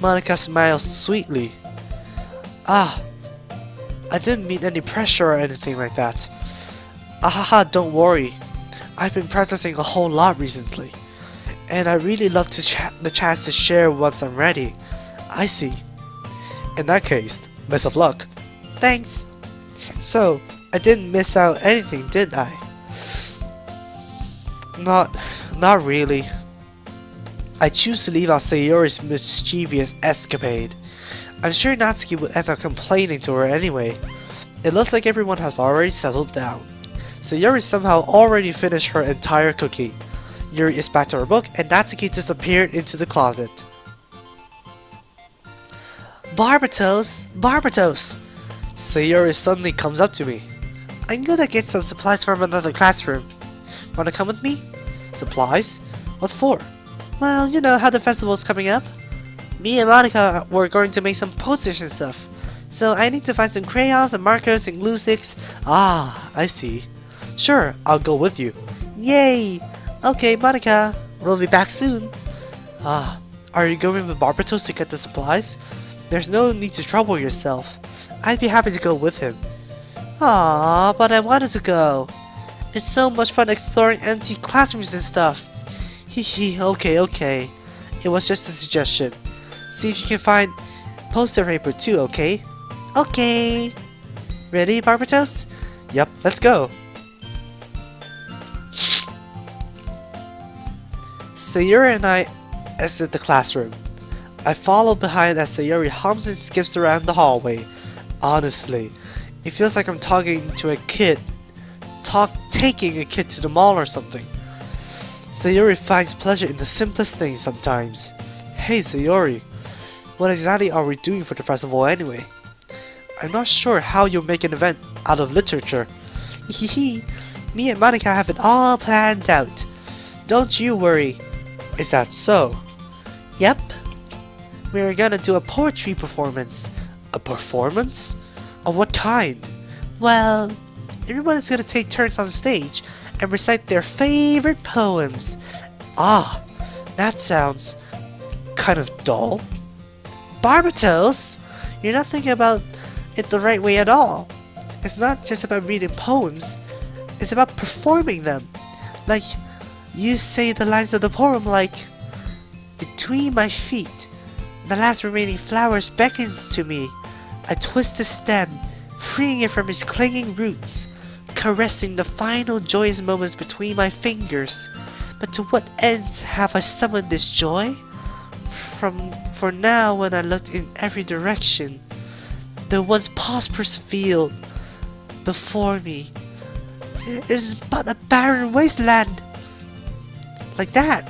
Monica smiles sweetly. Ah, I didn't mean any pressure or anything like that. Ahaha, don't worry. I've been practicing a whole lot recently, and I really love the chance to share once I'm ready. I see. In that case, best of luck. Thanks. So, I didn't miss out anything, did I? Not really. I choose to leave out Sayori's mischievous escapade. I'm sure Natsuki would end up complaining to her anyway. It looks like everyone has already settled down. Sayori somehow already finished her entire cookie. Yuri is back to her book and Natsuki disappeared into the closet. Barbatos! Barbatos! Sayori suddenly comes up to me. I'm gonna get some supplies from another classroom. Wanna come with me? Supplies? What for? Well, you know how the festival's coming up. Me and Monica were going to make some posters and stuff. So I need to find some crayons and markers and glue sticks. Ah, I see. Sure, I'll go with you. Yay! Okay, Monica, we'll be back soon. Ah, are you going with Barbatos to get the supplies? There's no need to trouble yourself. I'd be happy to go with him. Ah, but I wanted to go. It's so much fun exploring empty classrooms and stuff. Hehe, okay. It was just a suggestion. See if you can find poster paper too, okay? Okay. Ready, Barbatos? Yep, let's go. Sayori and I exit the classroom. I follow behind as Sayori hums and skips around the hallway. Honestly, it feels like I'm talking to a kid. Taking a kid to the mall or something. Sayori finds pleasure in the simplest things sometimes. Hey Sayori, what exactly are we doing for the festival anyway? I'm not sure how you'll make an event out of literature. Hehe, me and Monica have it all planned out. Don't you worry. Is that so? Yep. We're gonna do a poetry performance. A performance? Of what kind? Well, everyone is gonna take turns on stage and recite their favorite poems. Ah, that sounds kind of dull. Barbatos, you're not thinking about it the right way at all. It's not just about reading poems, it's about performing them. Like, you say the lines of the poem like, Between my feet, the last remaining flowers beckons to me. I twist the stem, freeing it from its clinging roots, caressing the final joyous moments between my fingers. But to what ends have I summoned this joy? For now, when I looked in every direction, the once prosperous field before me is but a barren wasteland. Like that.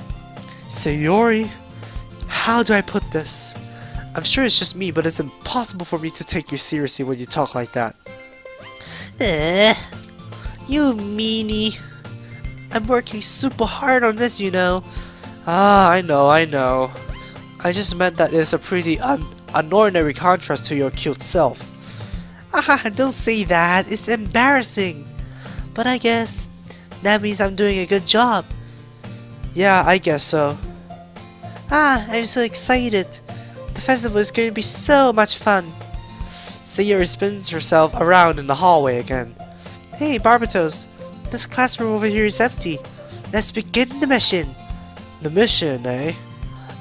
Sayori, how do I put this? I'm sure it's just me, but it's impossible for me to take you seriously when you talk like that. You meanie. I'm working super hard on this, you know. Ah, I know. I just meant that it's a pretty unordinary contrast to your cute self. Don't say that. It's embarrassing. But I guess that means I'm doing a good job. Yeah, I guess so. I'm so excited. The festival is going to be so much fun. Sayori spins herself around in the hallway again. Hey, Barbatos. This classroom over here is empty. Let's begin the mission. The mission, eh?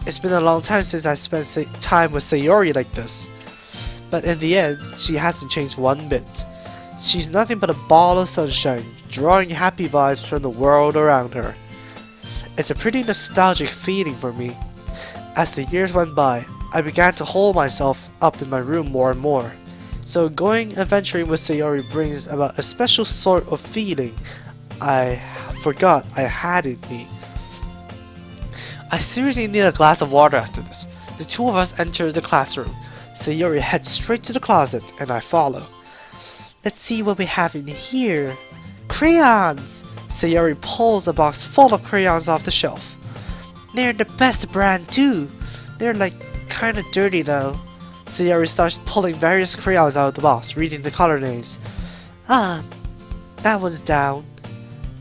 It's been a long time since I spent time with Sayori like this. But in the end, she hasn't changed one bit. She's nothing but a ball of sunshine, drawing happy vibes from the world around her. It's a pretty nostalgic feeling for me. As the years went by, I began to hole myself up in my room more and more. So going adventuring with Sayori brings about a special sort of feeling I forgot I had in me. I seriously need a glass of water after this. The two of us enter the classroom. Sayori heads straight to the closet and I follow. Let's see what we have in here. Crayons! Sayori pulls a box full of crayons off the shelf. They're the best brand too. They're like kinda dirty though. Sayori starts pulling various crayons out of the box, reading the color names. That one's down.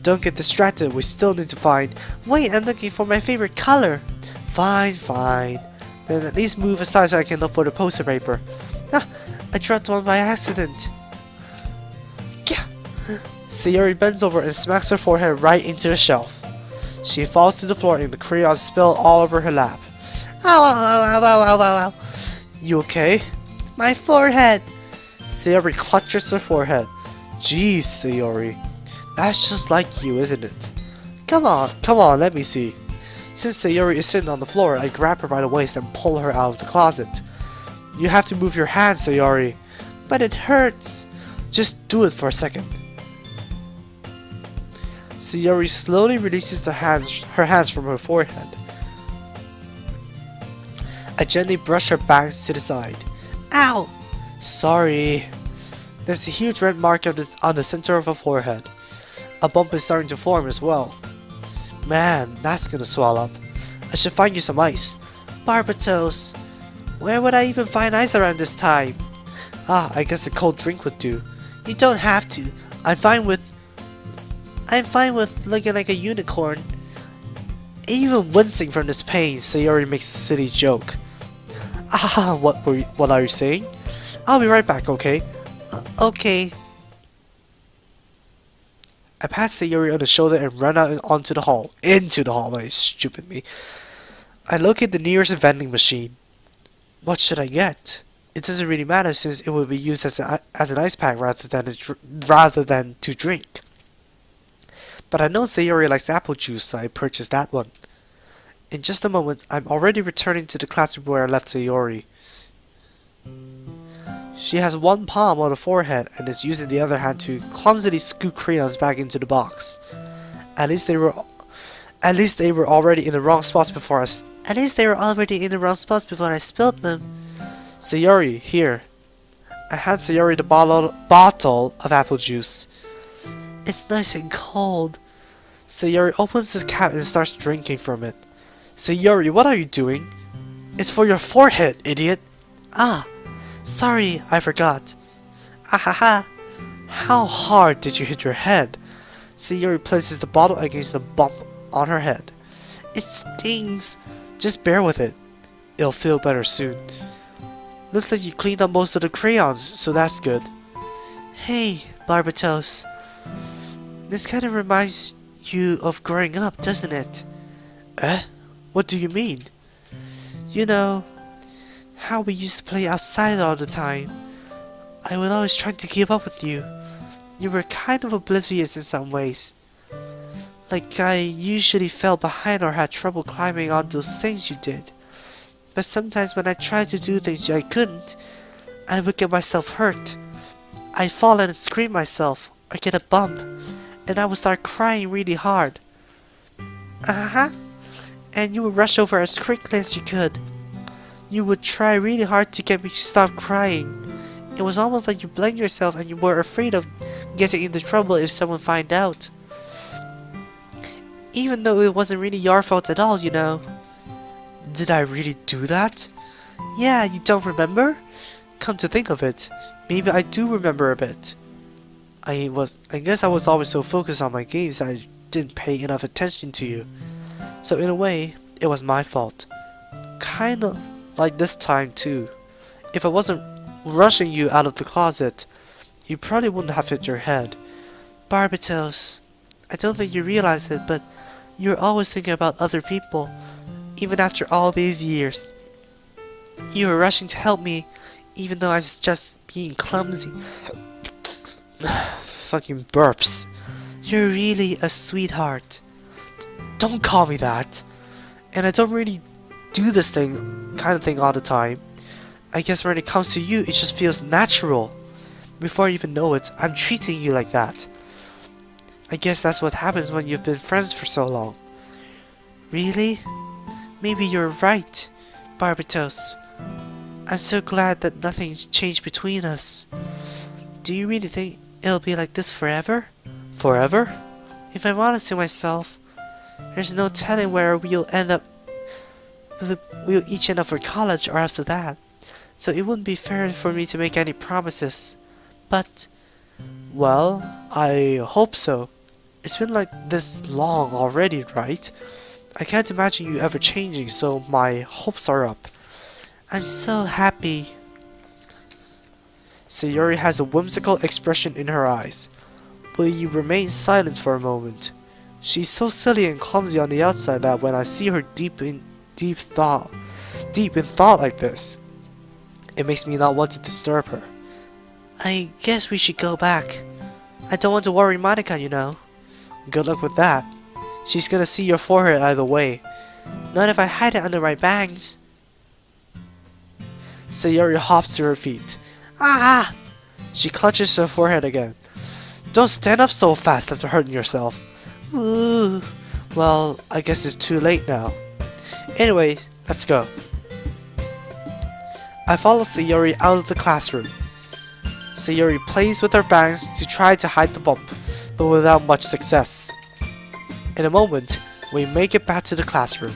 Don't get distracted, we still need to find... Wait, I'm looking for my favorite color. Fine. Then at least move aside so I can look for the poster paper. I dropped one by accident. Sayori bends over and smacks her forehead right into the shelf. She falls to the floor and the crayons spill all over her lap. Ow. You okay? My forehead. Sayori clutches her forehead. Jeez, Sayori. That's just like you, isn't it? Come on, let me see. Since Sayori is sitting on the floor, I grab her by the waist and pull her out of the closet. You have to move your hands, Sayori. But it hurts. Just do it for a second. Sayori slowly releases her hands from her forehead. I gently brush her bangs to the side. Ow! Sorry. There's a huge red mark on the center of her forehead. A bump is starting to form as well. Man, that's gonna swell up. I should find you some ice. Barbatos, where would I even find ice around this time? I guess a cold drink would do. You don't have to. I'm fine with looking like a unicorn. Even wincing from this pain, Sayori makes a silly joke. What are you saying? I'll be right back, okay? Okay. I pat Sayori on the shoulder and run out into the hallway, stupid me. I locate the nearest vending machine. What should I get? It doesn't really matter since it will be used as an ice pack rather than to drink. But I know Sayori likes apple juice, so I purchased that one. In just a moment, I'm already returning to the classroom where I left Sayori. She has one palm on her forehead and is using the other hand to clumsily scoop crayons back into the box. At least they were already in the wrong spots before I spilled them. Sayori, here. I hand Sayori the bottle of apple juice. It's nice and cold. Sayori opens the cap and starts drinking from it. Sayori, what are you doing? It's for your forehead, idiot! Sorry, I forgot. How hard did you hit your head? Sayori places the bottle against the bump on her head. It stings. Just bear with it. It'll feel better soon. Looks like you cleaned up most of the crayons, so that's good. Hey, Barbatos. This kind of reminds you of growing up, doesn't it? What do you mean? You know, how we used to play outside all the time. I would always try to keep up with you. You were kind of oblivious in some ways. Like I usually fell behind or had trouble climbing on those things you did. But sometimes when I tried to do things I couldn't, I would get myself hurt. I'd fall and scream myself, or get a bump, and I would start crying really hard. Uh-huh. And you would rush over as quickly as you could. You would try really hard to get me to stop crying. It was almost like you blamed yourself and you were afraid of getting into trouble if someone found out. Even though it wasn't really your fault at all, you know. Did I really do that? Yeah, you don't remember? Come to think of it, maybe I do remember a bit. I guess I was always so focused on my games that I didn't pay enough attention to you. So in a way, it was my fault. Kind of like this time too. If I wasn't rushing you out of the closet, you probably wouldn't have hit your head. Barbatos, I don't think you realize it, but you're always thinking about other people, even after all these years. You were rushing to help me, even though I was just being clumsy. Fucking burps. You're really a sweetheart. Don't call me that. And I don't really do this kind of thing all the time. I guess when it comes to you, it just feels natural. Before I even know it, I'm treating you like that. I guess that's what happens when you've been friends for so long. Really? Maybe you're right, Barbatos. I'm so glad that nothing's changed between us. Do you really think it'll be like this forever? Forever? If I'm honest to myself, there's no telling where we'll end up. We'll each end up for college or after that. So it wouldn't be fair for me to make any promises. But, well, I hope so. It's been like this long already, right? I can't imagine you ever changing, so my hopes are up. I'm so happy. Sayori has a whimsical expression in her eyes. Will you remain silent for a moment? She's so silly and clumsy on the outside that when I see her deep in thought like this, it makes me not want to disturb her. I guess we should go back. I don't want to worry Monica, you know. Good luck with that. She's gonna see your forehead either way. Not if I hide it under my bangs. Sayori hops to her feet. Ah! She clutches her forehead again. Don't stand up so fast after hurting yourself. Ooh. Well, I guess it's too late now. Anyway, let's go. I follow Sayori out of the classroom. Sayori plays with her bangs to try to hide the bump, but without much success. In a moment, we make it back to the classroom.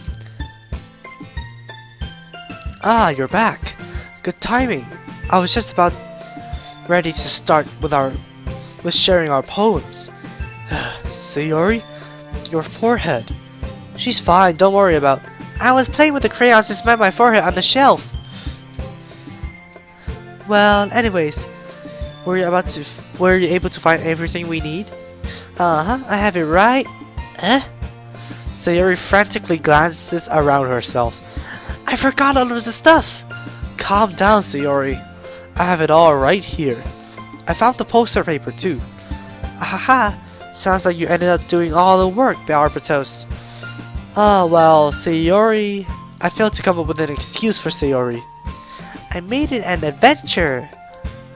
Ah, you're back. Good timing. I was just about ready to start with sharing our poems. Sayori, your forehead. She's fine, don't worry about. I was playing with the crayons and smacked my forehead on the shelf. Well, anyways, were you able to find everything we need? Uh-huh, I have it right. Sayori frantically glances around herself. I forgot all of the stuff. Calm down, Sayori. I have it all right here. I found the poster paper too. Ahaha, sounds like you ended up doing all the work, Barbatos. Oh, well, Sayori... I failed to come up with an excuse for Sayori. I made it an adventure.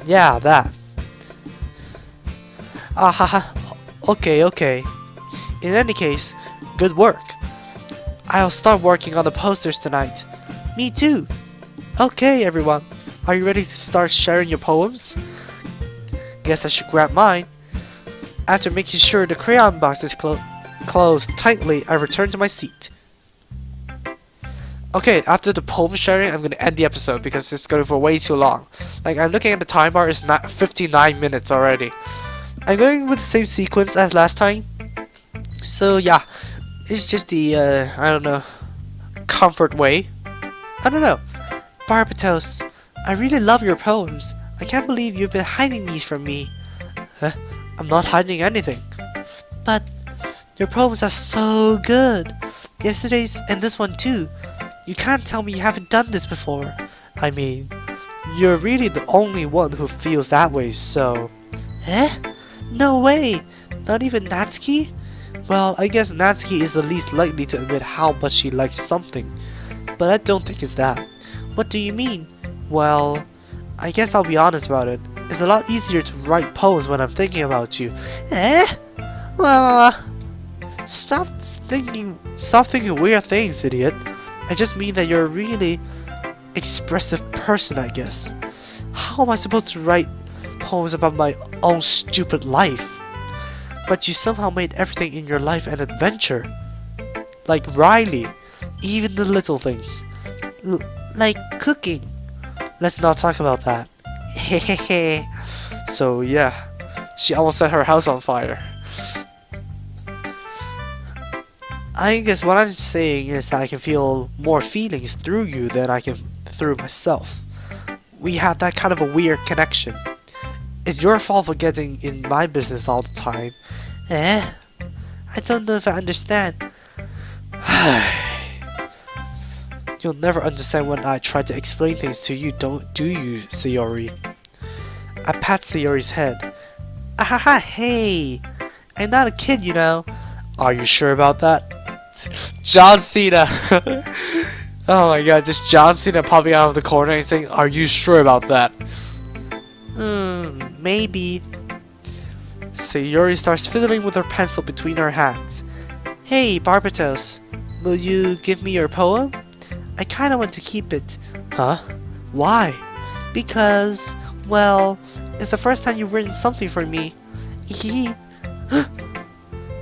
Yeah, that. Ahaha, okay. In any case, good work. I'll start working on the posters tonight. Me too. Okay, everyone. Are you ready to start sharing your poems? Guess I should grab mine. After making sure the crayon box is closed tightly, I return to my seat. Okay, after the poem sharing, I'm gonna end the episode because it's going for way too long. Like, I'm looking at the time bar, it's not 59 minutes already. I'm going with the same sequence as last time. So yeah, it's just the, I don't know, comfort way. I don't know. Barbatos, I really love your poems. I can't believe you've been hiding these from me. I'm not hiding anything. But your poems are so good. Yesterday's and this one too. You can't tell me you haven't done this before. I mean, you're really the only one who feels that way, so... Eh? No way! Not even Natsuki? Well, I guess Natsuki is the least likely to admit how much she likes something. But I don't think it's that. What do you mean? Well, I guess I'll be honest about it. It's a lot easier to write poems when I'm thinking about you. Eh? Well, Stop thinking weird things, idiot. I just mean that you're a really expressive person, I guess. How am I supposed to write poems about my own stupid life? But you somehow made everything in your life an adventure. Like Riley, even the little things. like cooking. Let's not talk about that. Hehehe. So yeah, she almost set her house on fire. I guess what I'm saying is that I can feel more feelings through you than I can through myself. We have that kind of a weird connection. It's your fault for getting in my business all the time. Eh? I don't know if I understand. You'll never understand when I try to explain things to you, do you, Sayori? I pat Sayori's head. Ahaha, hey! I'm not a kid, you know. Are you sure about that? John Cena! Oh my god, just John Cena popping out of the corner and saying, "Are you sure about that?" Maybe. Sayori starts fiddling with her pencil between her hands. Hey, Barbatos, will you give me your poem? I kinda want to keep it. Huh? Why? Because, well, it's the first time you've written something for me. Hehe.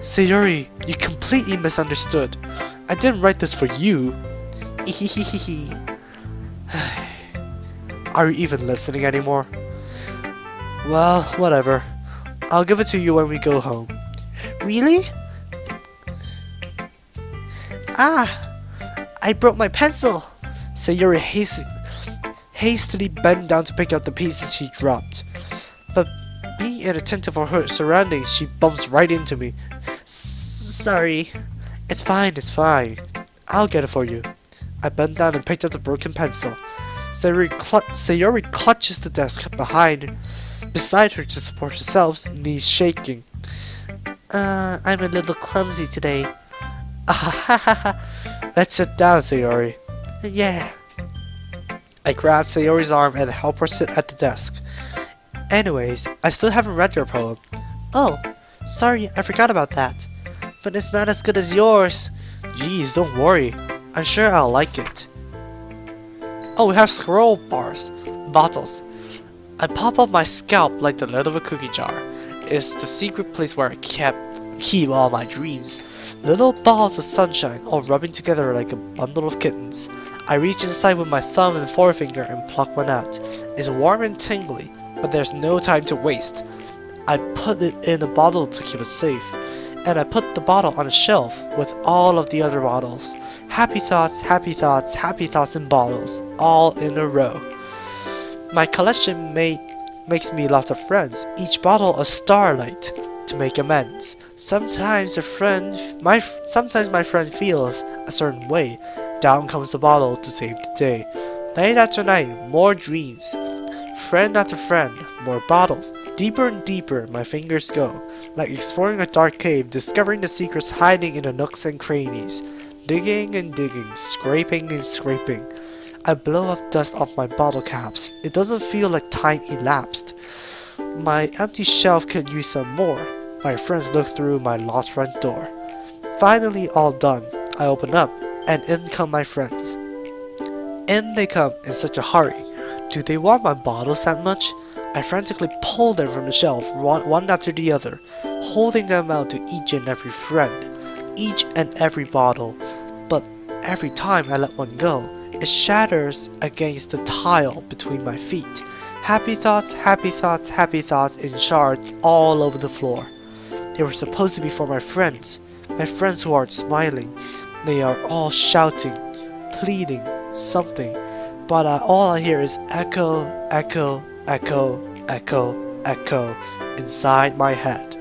Sayori, you completely misunderstood. I didn't write this for you. Hehehehe. Are you even listening anymore? Well, whatever. I'll give it to you when we go home. Really? Ah! I broke my pencil! Sayori hastily bent down to pick up the pieces she dropped. But being inattentive for her surroundings, she bumps right into me. Sorry. It's fine, it's fine. I'll get it for you. I bent down and picked up the broken pencil. Sayori clutches the desk beside her to support herself, knees shaking. I'm a little clumsy today. Let's sit down, Sayori. Yeah. I grabbed Sayori's arm and helped her sit at the desk. Anyways, I still haven't read your poem. Oh, sorry, I forgot about that. But it's not as good as yours. Geez, don't worry. I'm sure I'll like it. Oh, we have scroll bottles. I pop up my scalp like the lid of a cookie jar. It's the secret place where I keep all my dreams. Little balls of sunshine all rubbing together like a bundle of kittens. I reach inside with my thumb and forefinger and pluck one out. It's warm and tingly, but there's no time to waste. I put it in a bottle to keep it safe, and I put the bottle on a shelf with all of the other bottles. Happy thoughts, happy thoughts, happy thoughts in bottles, all in a row. My collection makes me lots of friends, each bottle a starlight to make amends. Sometimes my friend feels a certain way. Down comes the bottle to save the day. Night after night, more dreams. Friend after friend, more bottles. Deeper and deeper my fingers go, like exploring a dark cave, discovering the secrets hiding in the nooks and crannies. Digging and digging, scraping and scraping. I blow off dust off my bottle caps. It doesn't feel like time elapsed. My empty shelf could use some more. My friends look through my lost front door. Finally all done, I open up, and in come my friends. In they come in such a hurry. Do they want my bottles that much? I frantically pull them from the shelf, one after the other, holding them out to each and every friend, each and every bottle. But every time I let one go, it shatters against the tile between my feet. Happy thoughts, happy thoughts, happy thoughts in shards all over the floor. They were supposed to be for my friends who aren't smiling. They are all shouting, pleading, something. But all I hear is echo, echo, echo, echo, echo inside my head.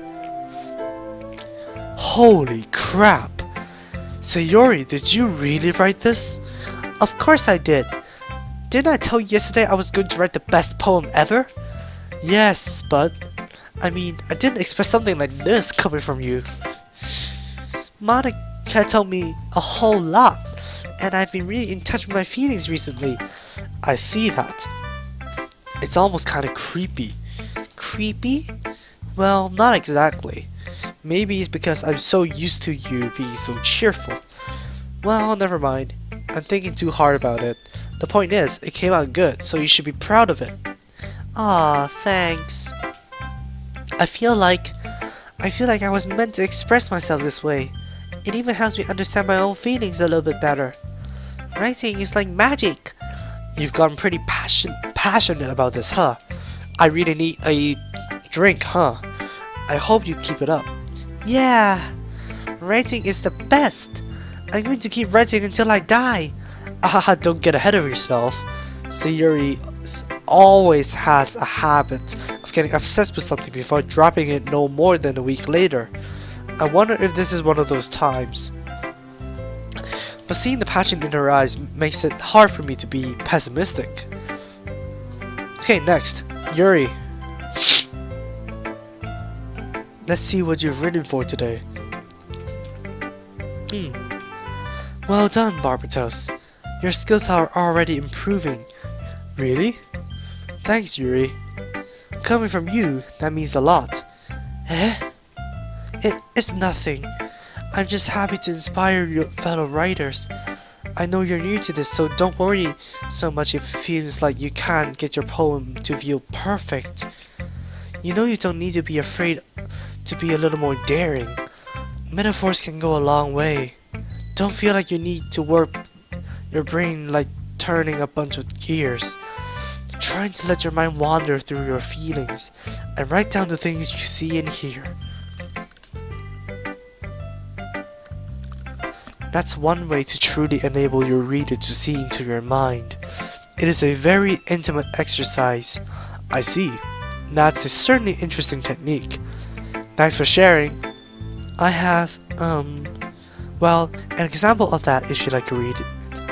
Holy crap! Sayori, did you really write this? Of course I did. Didn't I tell you yesterday I was going to write the best poem ever? Yes, but I mean, I didn't expect something like this coming from you. Monica told me a whole lot, and I've been really in touch with my feelings recently. I see that. It's almost kind of creepy. Creepy? Well, not exactly. Maybe it's because I'm so used to you being so cheerful. Well, never mind. I'm thinking too hard about it. The point is, it came out good, so you should be proud of it. Aw, thanks. I feel like I was meant to express myself this way. It even helps me understand my own feelings a little bit better. Writing is like magic. You've gotten pretty passionate about this, huh? I really need a drink, huh? I hope you keep it up. Yeah, writing is the best. I'm going to keep writing until I die. Ah, don't get ahead of yourself. Sayori always has a habit of getting obsessed with something before dropping it no more than a week later. I wonder if this is one of those times. But seeing the passion in her eyes makes it hard for me to be pessimistic. Okay, next, Yuri. Let's see what you've written for today. Well done, Barbatos. Your skills are already improving. Really? Thanks, Yuri. Coming from you, that means a lot. Eh? It's nothing. I'm just happy to inspire your fellow writers. I know you're new to this, so don't worry so much if it feels like you can't get your poem to feel perfect. You know you don't need to be afraid to be a little more daring. Metaphors can go a long way. Don't feel like you need to work your brain like turning a bunch of gears. Trying to let your mind wander through your feelings and write down the things you see and hear. That's one way to truly enable your reader to see into your mind. It is a very intimate exercise. I see. That's a certainly interesting technique. Thanks for sharing. I have, well, an example of that if you'd like to read it.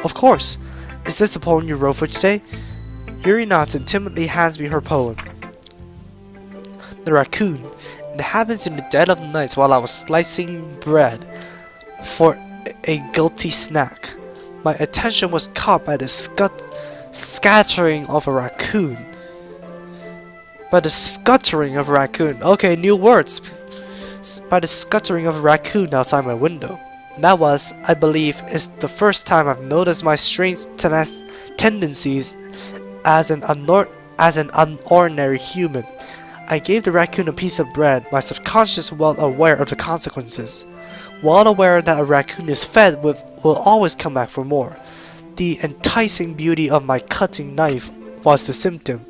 Of course. Is this the poem you wrote for today? Yuri nods and timidly hands me her poem. The raccoon. It happens in the dead of night while I was slicing bread for a guilty snack. My attention was caught by the scattering of a raccoon. By the scuttering of a raccoon. Okay, new words. By the scuttering of a raccoon outside my window. That was, I believe, is the first time I've noticed my strange tendencies as an unordinary human. I gave the raccoon a piece of bread, my subconscious well aware of the consequences. Well aware that a raccoon is fed with will always come back for more. The enticing beauty of my cutting knife was the symptom.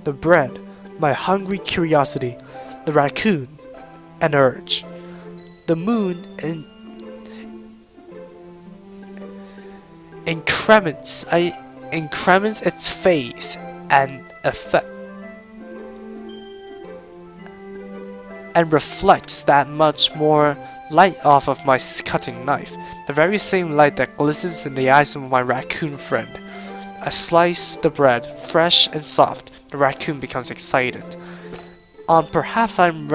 The bread, my hungry curiosity, the raccoon, an urge. The moon increments its phase and effect and reflects that much more light off of my cutting knife, the very same light that glistens in the eyes of my raccoon friend. I slice the bread, fresh and soft. The raccoon becomes excited. Perhaps I'm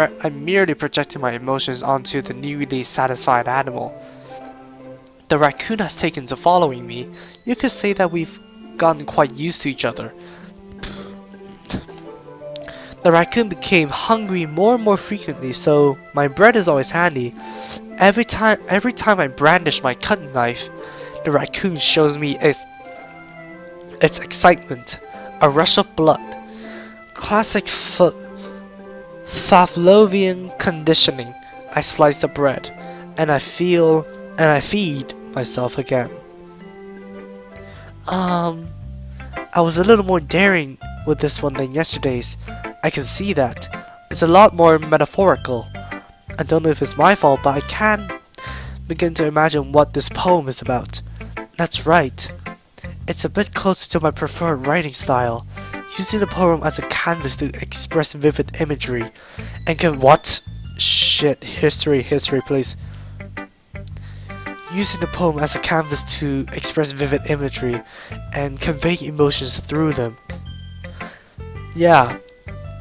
merely projecting my emotions onto the newly satisfied animal. The raccoon has taken to following me. You could say that we've gotten quite used to each other. The raccoon became hungry more and more frequently, so my bread is always handy. Every time I brandish my cutting knife, the raccoon shows me its excitement, a rush of blood. Classic Pavlovian conditioning. I slice the bread, and I feed myself again. I was a little more daring with this one than yesterday's. I can see that. It's a lot more metaphorical. I don't know if it's my fault, but I can begin to imagine what this poem is about. That's right. It's a bit closer to my preferred writing style, using the poem as a canvas to express vivid imagery. And can what? Shit, history, please. using the poem as a canvas to express vivid imagery and convey emotions through them. Yeah,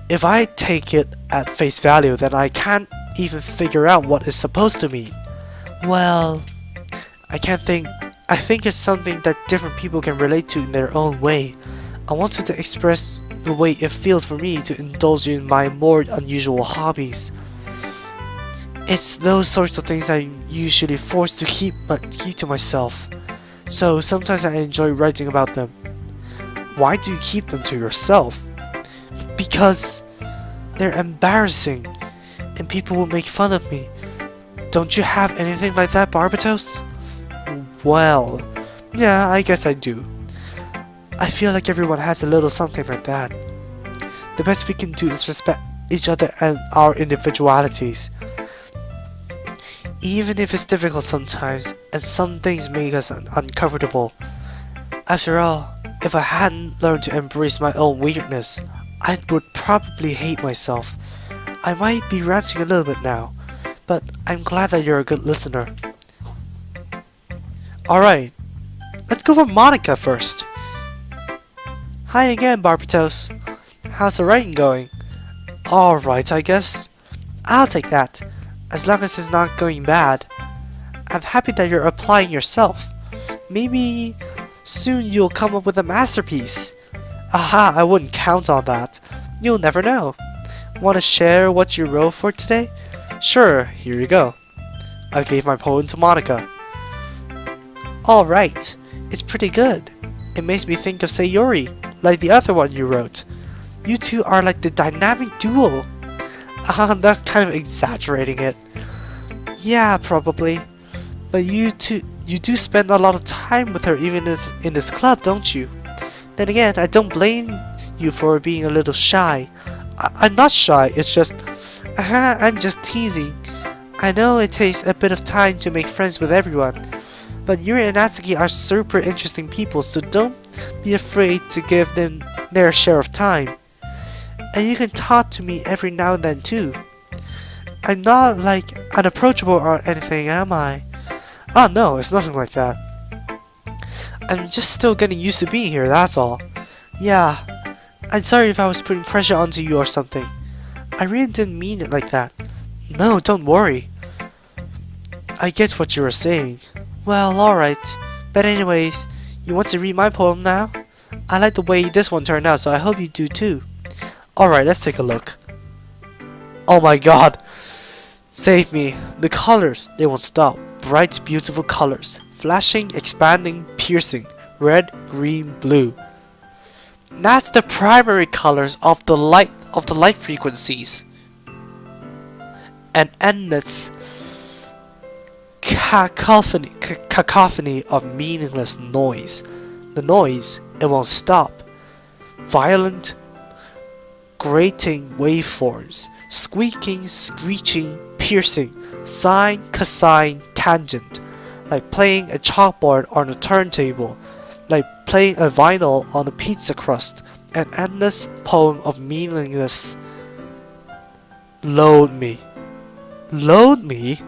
if I take it at face value, then I can't even figure out what it's supposed to mean. Well, I think it's something that different people can relate to in their own way. I wanted to express the way it feels for me to indulge in my more unusual hobbies. It's those sorts of things I'm usually forced to keep to myself. So sometimes I enjoy writing about them. Why do you keep them to yourself? Because they're embarrassing and people will make fun of me. Don't you have anything like that, Barbatos? Well, yeah, I guess I do. I feel like everyone has a little something like that. The best we can do is respect each other and our individualities. Even if it's difficult sometimes, and some things make us uncomfortable. After all, if I hadn't learned to embrace my own weirdness, I would probably hate myself. I might be ranting a little bit now, but I'm glad that you're a good listener. Alright, let's go for Monica first. Hi again, Barbatos. How's the writing going? Alright, I guess. I'll take that, as long as it's not going bad. I'm happy that you're applying yourself. Maybe soon you'll come up with a masterpiece. Aha, I wouldn't count on that. You'll never know. Want to share what you wrote for today? Sure, here you go. I gave my poem to Monica. Alright, it's pretty good. It makes me think of Sayori, like the other one you wrote. You two are like the dynamic duo. That's kind of exaggerating it. Yeah, probably. But you do spend a lot of time with her even in this club, don't you? Then again, I don't blame you for being a little shy. I'm not shy, it's just... I'm just teasing. I know it takes a bit of time to make friends with everyone, but Yuri and Natsuki are super interesting people, so don't be afraid to give them their share of time. And you can talk to me every now and then too. I'm not like unapproachable or anything, am I? Oh no, it's nothing like that. I'm just still getting used to being here, that's all. Yeah, I'm sorry if I was putting pressure onto you or something. I really didn't mean it like that. No, don't worry. I get what you were saying. Well, alright. But anyways, you want to read my poem now? I like the way this one turned out, so I hope you do too. Alright, let's take a look. Oh my god! Save me. The colors, they won't stop. Bright, beautiful colors. Flashing, expanding, piercing. Red, green, blue. That's the primary colors of the light frequencies. And endless cacophony of meaningless noise. The noise, it won't stop. Violent, grating waveforms. Squeaking, screeching, piercing. Sine, cosine, tangent. Like playing a chalkboard on a turntable. Like playing a vinyl on a pizza crust. An endless poem of meaningless. Load me. Load me?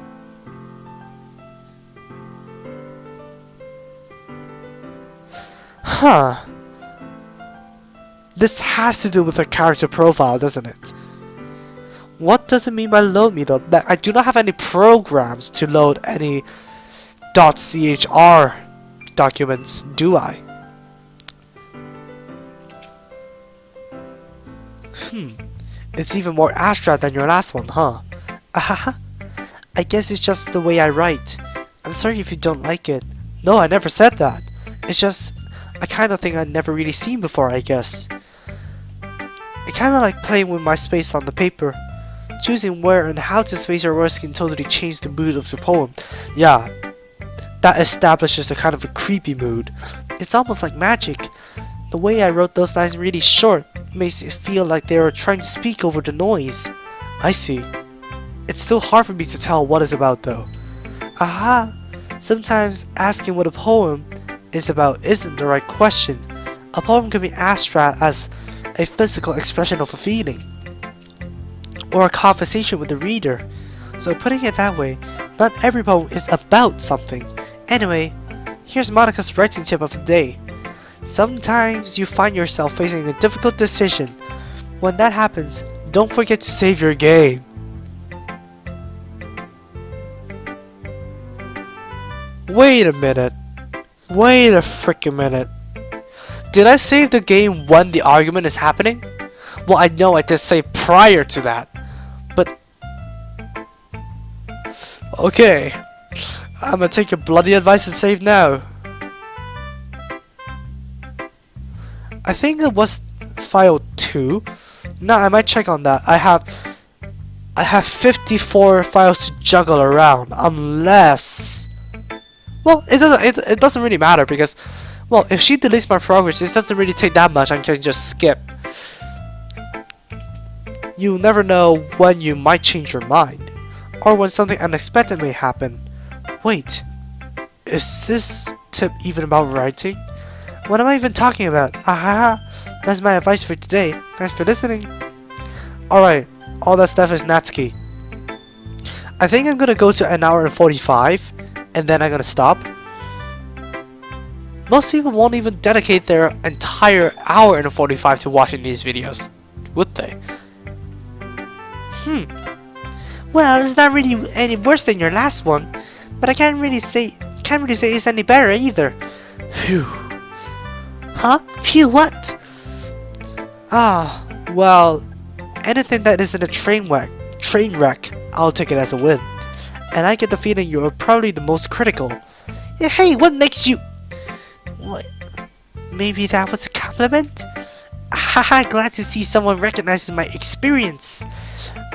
Huh. This has to do with her character profile, doesn't it? What does it mean by load me though? That I do not have any programs to load any .chr documents, do I? It's even more abstract than your last one, huh? Ahaha. I guess it's just the way I write. I'm sorry if you don't like it. No, I never said that. It's just a kind of thing I'd never really seen before, I guess. I kinda like playing with my space on the paper. Choosing where and how to space your words can totally change the mood of the poem. Yeah, that establishes a kind of a creepy mood. It's almost like magic. The way I wrote those lines really short makes it feel like they were trying to speak over the noise. I see. It's still hard for me to tell what it's about though. Aha! Sometimes asking what a poem is about isn't the right question. A poem can be abstract as a physical expression of a feeling, or a conversation with the reader. So putting it that way, not every poem is about something. Anyway, here's Monica's writing tip of the day. Sometimes you find yourself facing a difficult decision. When that happens, don't forget to save your game. Wait a minute. Wait a freaking minute. Did I save the game when the argument is happening? Well, I know I did save prior to that. But... okay. I'm gonna take your bloody advice and save now. I think it was file 2. Now I might check on that. I have 54 files to juggle around, unless... well, it doesn't really matter because, well, if she deletes my progress, it doesn't really take that much. I can just skip. You never know when you might change your mind, or when something unexpected may happen. Wait, is this tip even about writing? What am I even talking about? Aha! That's my advice for today. Thanks for listening. Alright, all that's left is Natsuki. I think I'm gonna go to an hour and 45, and then I'm gonna stop. Most people won't even dedicate their entire hour and 45 to watching these videos, would they? Well, it's not really any worse than your last one, but I can't really say it's any better either. Phew. Huh? Phew, what? Ah, well, anything that isn't a train wreck, I'll take it as a win. And I get the feeling you are probably the most critical. Hey, what makes you... what? Maybe that was a compliment? Haha, glad to see someone recognizes my experience.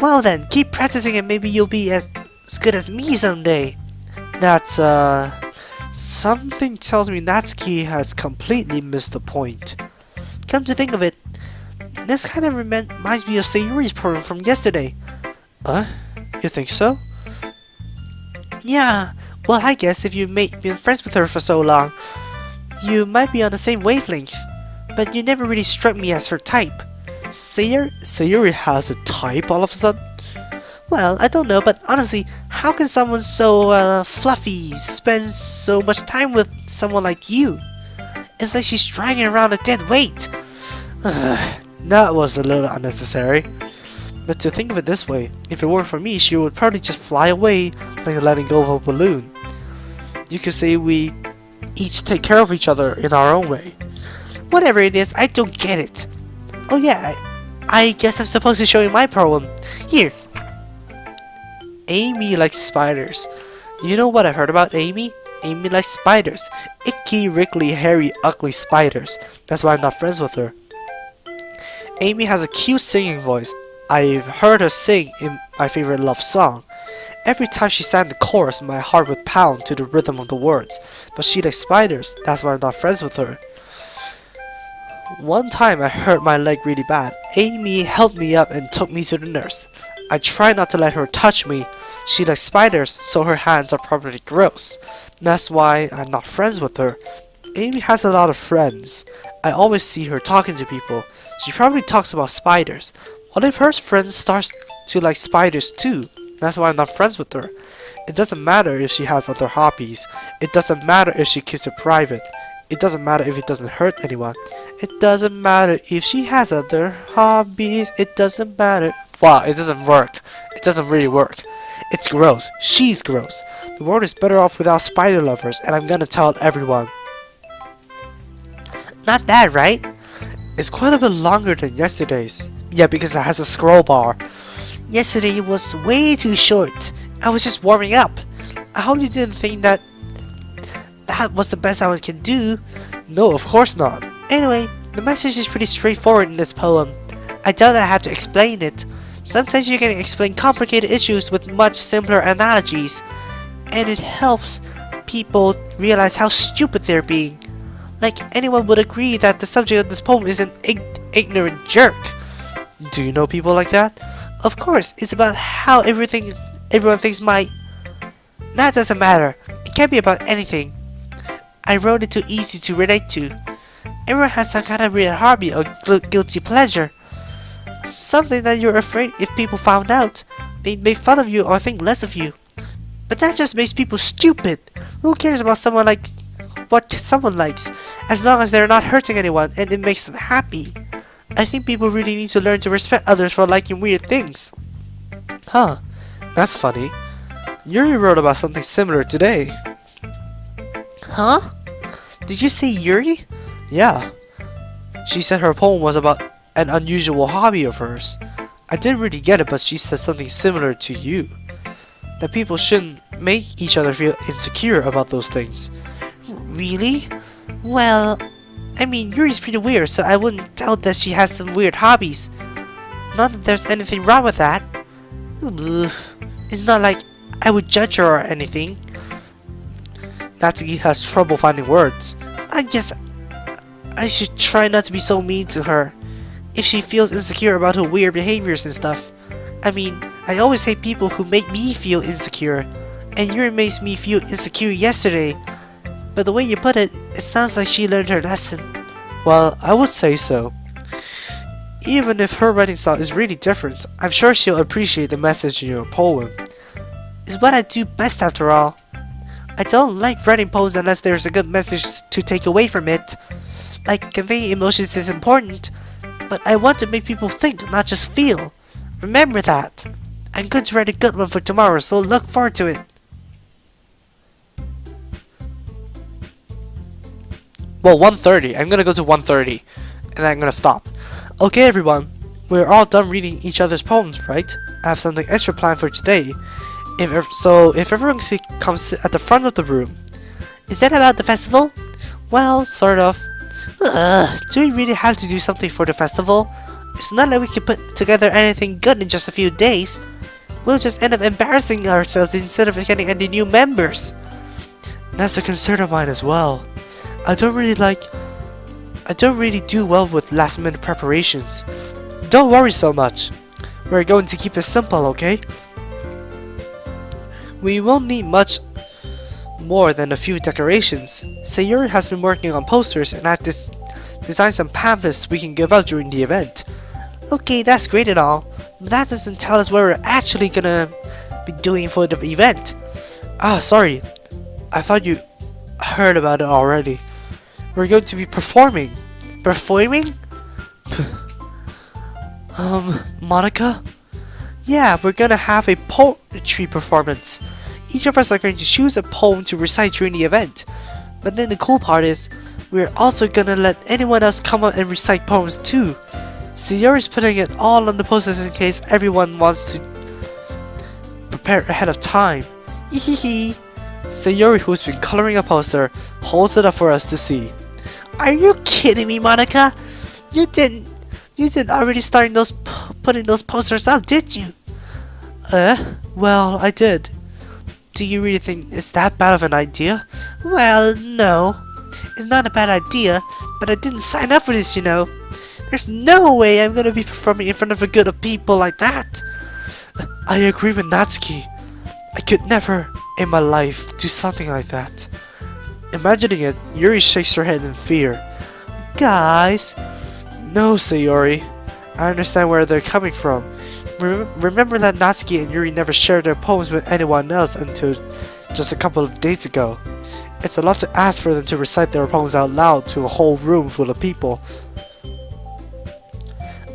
Well then, keep practicing and maybe you'll be as good as me someday. That's, something tells me Natsuki has completely missed the point. Come to think of it, this kind of reminds me of Sayori's problem from yesterday. You think so? Yeah, well I guess if you've been friends with her for so long, you might be on the same wavelength, but you never really struck me as her type. Sayori has a type all of a sudden? Well, I don't know, but honestly, how can someone so fluffy spend so much time with someone like you? It's like she's dragging around a dead weight. That was a little unnecessary. But to think of it this way, if it weren't for me, she would probably just fly away like letting go of a balloon. You could say we each take care of each other in our own way. Whatever it is, I don't get it. Oh yeah, I guess I'm supposed to show you my problem. Here. Amy likes spiders. You know what I've heard about Amy? Amy likes spiders. Icky, wriggly, hairy, ugly spiders. That's why I'm not friends with her. Amy has a cute singing voice. I've heard her sing in my favorite love song. Every time she sang the chorus, my heart would pound to the rhythm of the words. But she likes spiders. That's why I'm not friends with her. One time I hurt my leg really bad. Amy helped me up and took me to the nurse. I try not to let her touch me. She likes spiders, so her hands are probably gross. That's why I'm not friends with her. Amy has a lot of friends. I always see her talking to people. She probably talks about spiders. What if her friends starts to like spiders too? That's why I'm not friends with her. It doesn't matter if she has other hobbies. It doesn't matter if she keeps it private. It doesn't matter if it doesn't hurt anyone. It doesn't matter if she has other hobbies. It doesn't matter. Wow, it doesn't work. It doesn't really work. It's gross. She's gross. The world is better off without spider lovers, and I'm gonna tell everyone. Not bad, right? It's quite a bit longer than yesterday's. Yeah, because it has a scroll bar. Yesterday was way too short. I was just warming up. I hope you didn't think that was the best I can do. No, of course not. Anyway, the message is pretty straightforward in this poem. I doubt I have to explain it. Sometimes you can explain complicated issues with much simpler analogies, and it helps people realize how stupid they're being. Like anyone would agree that the subject of this poem is an ignorant jerk. Do you know people like that? Of course, it's about how everyone thinks That doesn't matter. It can be about anything. I wrote it too easy to relate to. Everyone has some kind of weird hobby or guilty pleasure. Something that you're afraid if people found out, they'd make fun of you or think less of you. But that just makes people stupid. Who cares about someone like what someone likes, as long as they're not hurting anyone and it makes them happy? I think people really need to learn to respect others for liking weird things. Huh, that's funny. Yuri wrote about something similar today. Huh? Did you say Yuri? Yeah. She said her poem was about an unusual hobby of hers. I didn't really get it, but she said something similar to you. That people shouldn't make each other feel insecure about those things. Really? Well, I mean, Yuri's pretty weird, so I wouldn't doubt that she has some weird hobbies. Not that there's anything wrong with that. Ugh. It's not like I would judge her or anything. Natsuki has trouble finding words. I guess I should try not to be so mean to her. If she feels insecure about her weird behaviors and stuff. I mean, I always hate people who make me feel insecure. And Yuri makes me feel insecure yesterday. But the way you put it, it sounds like she learned her lesson. Well, I would say so. Even if her writing style is really different, I'm sure she'll appreciate the message in your poem. It's what I do best after all. I don't like writing poems unless there's a good message to take away from it. Like, conveying emotions is important, but I want to make people think, not just feel. Remember that. I'm going to write a good one for tomorrow, so look forward to it. Well, 1:30. I'm gonna go to 1:30, and I'm gonna stop. Okay, everyone. We're all done reading each other's poems, right? I have something extra planned for today. If everyone comes sit at the front of the room. Is that about the festival? Well, sort of. Do we really have to do something for the festival? It's not like we can put together anything good in just a few days. We'll just end up embarrassing ourselves instead of getting any new members. That's a concern of mine as well. I don't really do well with last minute preparations. Don't worry so much. We're going to keep it simple, okay? We won't need much more than a few decorations. Sayori has been working on posters and I've designed some pamphlets we can give out during the event. Okay, that's great and all, but that doesn't tell us what we're actually gonna be doing for the event. Ah, sorry. I thought you heard about it already. We're going to be performing. Performing? Monica? Yeah, we're gonna have a poetry performance. Each of us are going to choose a poem to recite during the event. But then the cool part is, we're also gonna let anyone else come up and recite poems too. Sayori's putting it all on the posters in case everyone wants to prepare ahead of time. Hehehe. Sayori, who's been coloring a poster, holds it up for us to see. Are you kidding me, Monica? You didn't already start putting those posters up, did you? Well, I did. Do you really think it's that bad of an idea? Well, no. It's not a bad idea, but I didn't sign up for this, you know. There's no way I'm gonna be performing in front of a group of people like that. I agree with Natsuki. I could never, in my life, do something like that. Imagining it, Yuri shakes her head in fear. Guys. No, Sayori. I understand where they're coming from. Remember that Natsuki and Yuri never shared their poems with anyone else until just a couple of days ago. It's a lot to ask for them to recite their poems out loud to a whole room full of people.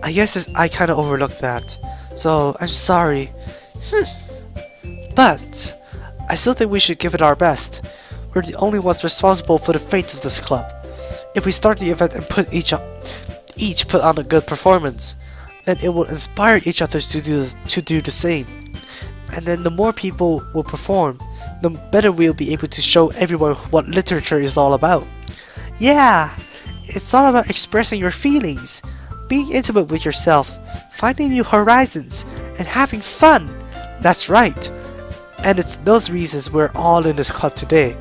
I guess I kinda overlooked that, so I'm sorry. But I still think we should give it our best. We're the only ones responsible for the fate of this club. If we start the event and each put on a good performance, then it will inspire each other to do the same. And then the more people will perform, the better we'll be able to show everyone what literature is all about. Yeah, it's all about expressing your feelings, being intimate with yourself, finding new horizons, and having fun. That's right. And it's those reasons we're all in this club today.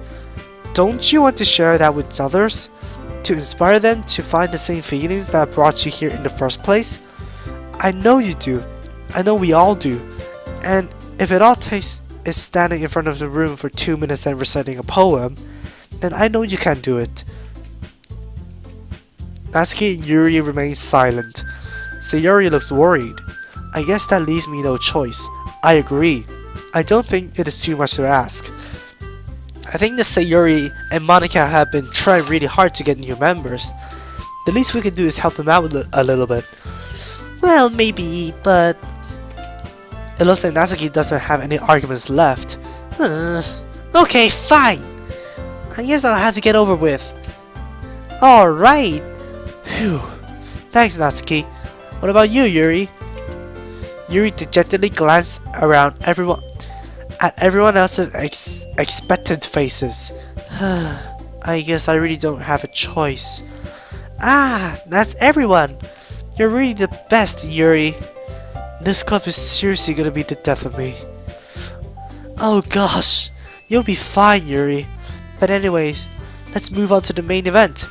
Don't you want to share that with others? To inspire them to find the same feelings that brought you here in the first place? I know you do. I know we all do. And if it all takes is standing in front of the room for 2 minutes and reciting a poem, then I know you can do it. Natsuki and Yuri remain silent. Sayori looks worried. I guess that leaves me no choice. I agree. I don't think it is too much to ask. I think the Sayori and Monica have been trying really hard to get new members. The least we can do is help them out a little bit. Well, maybe, but It looks like Natsuki doesn't have any arguments left. okay, fine. I guess I'll have to get over with. Alright. Phew. Thanks, Natsuki. What about you, Yuri? Yuri dejectedly glanced around at everyone else's expectant faces. I guess I really don't have a choice. Ah, that's everyone. You're really the best, Yuri. This club is seriously gonna be the death of me. Oh gosh, you'll be fine, Yuri. But anyways, let's move on to the main event.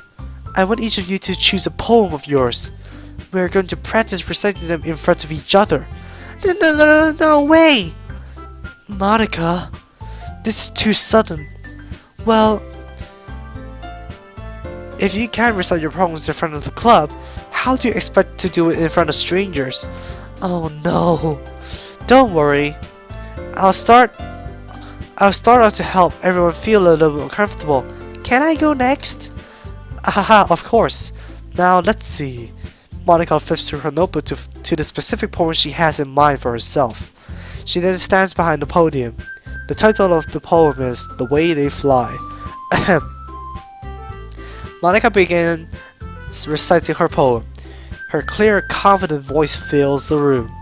I want each of you to choose a poem of yours. We are going to practice reciting them in front of each other. No way! Monica, this is too sudden. Well, if you can't recite your poems in front of the club, how do you expect to do it in front of strangers? Oh no. Don't worry. I'll start out to help everyone feel a little more comfortable. Can I go next? Haha, of course. Now let's see. Monica flips through her notebook to the specific poem she has in mind for herself. She then stands behind the podium. The title of the poem is The Way They Fly. Ahem. Monica begins reciting her poem. Her clear, confident voice fills the room.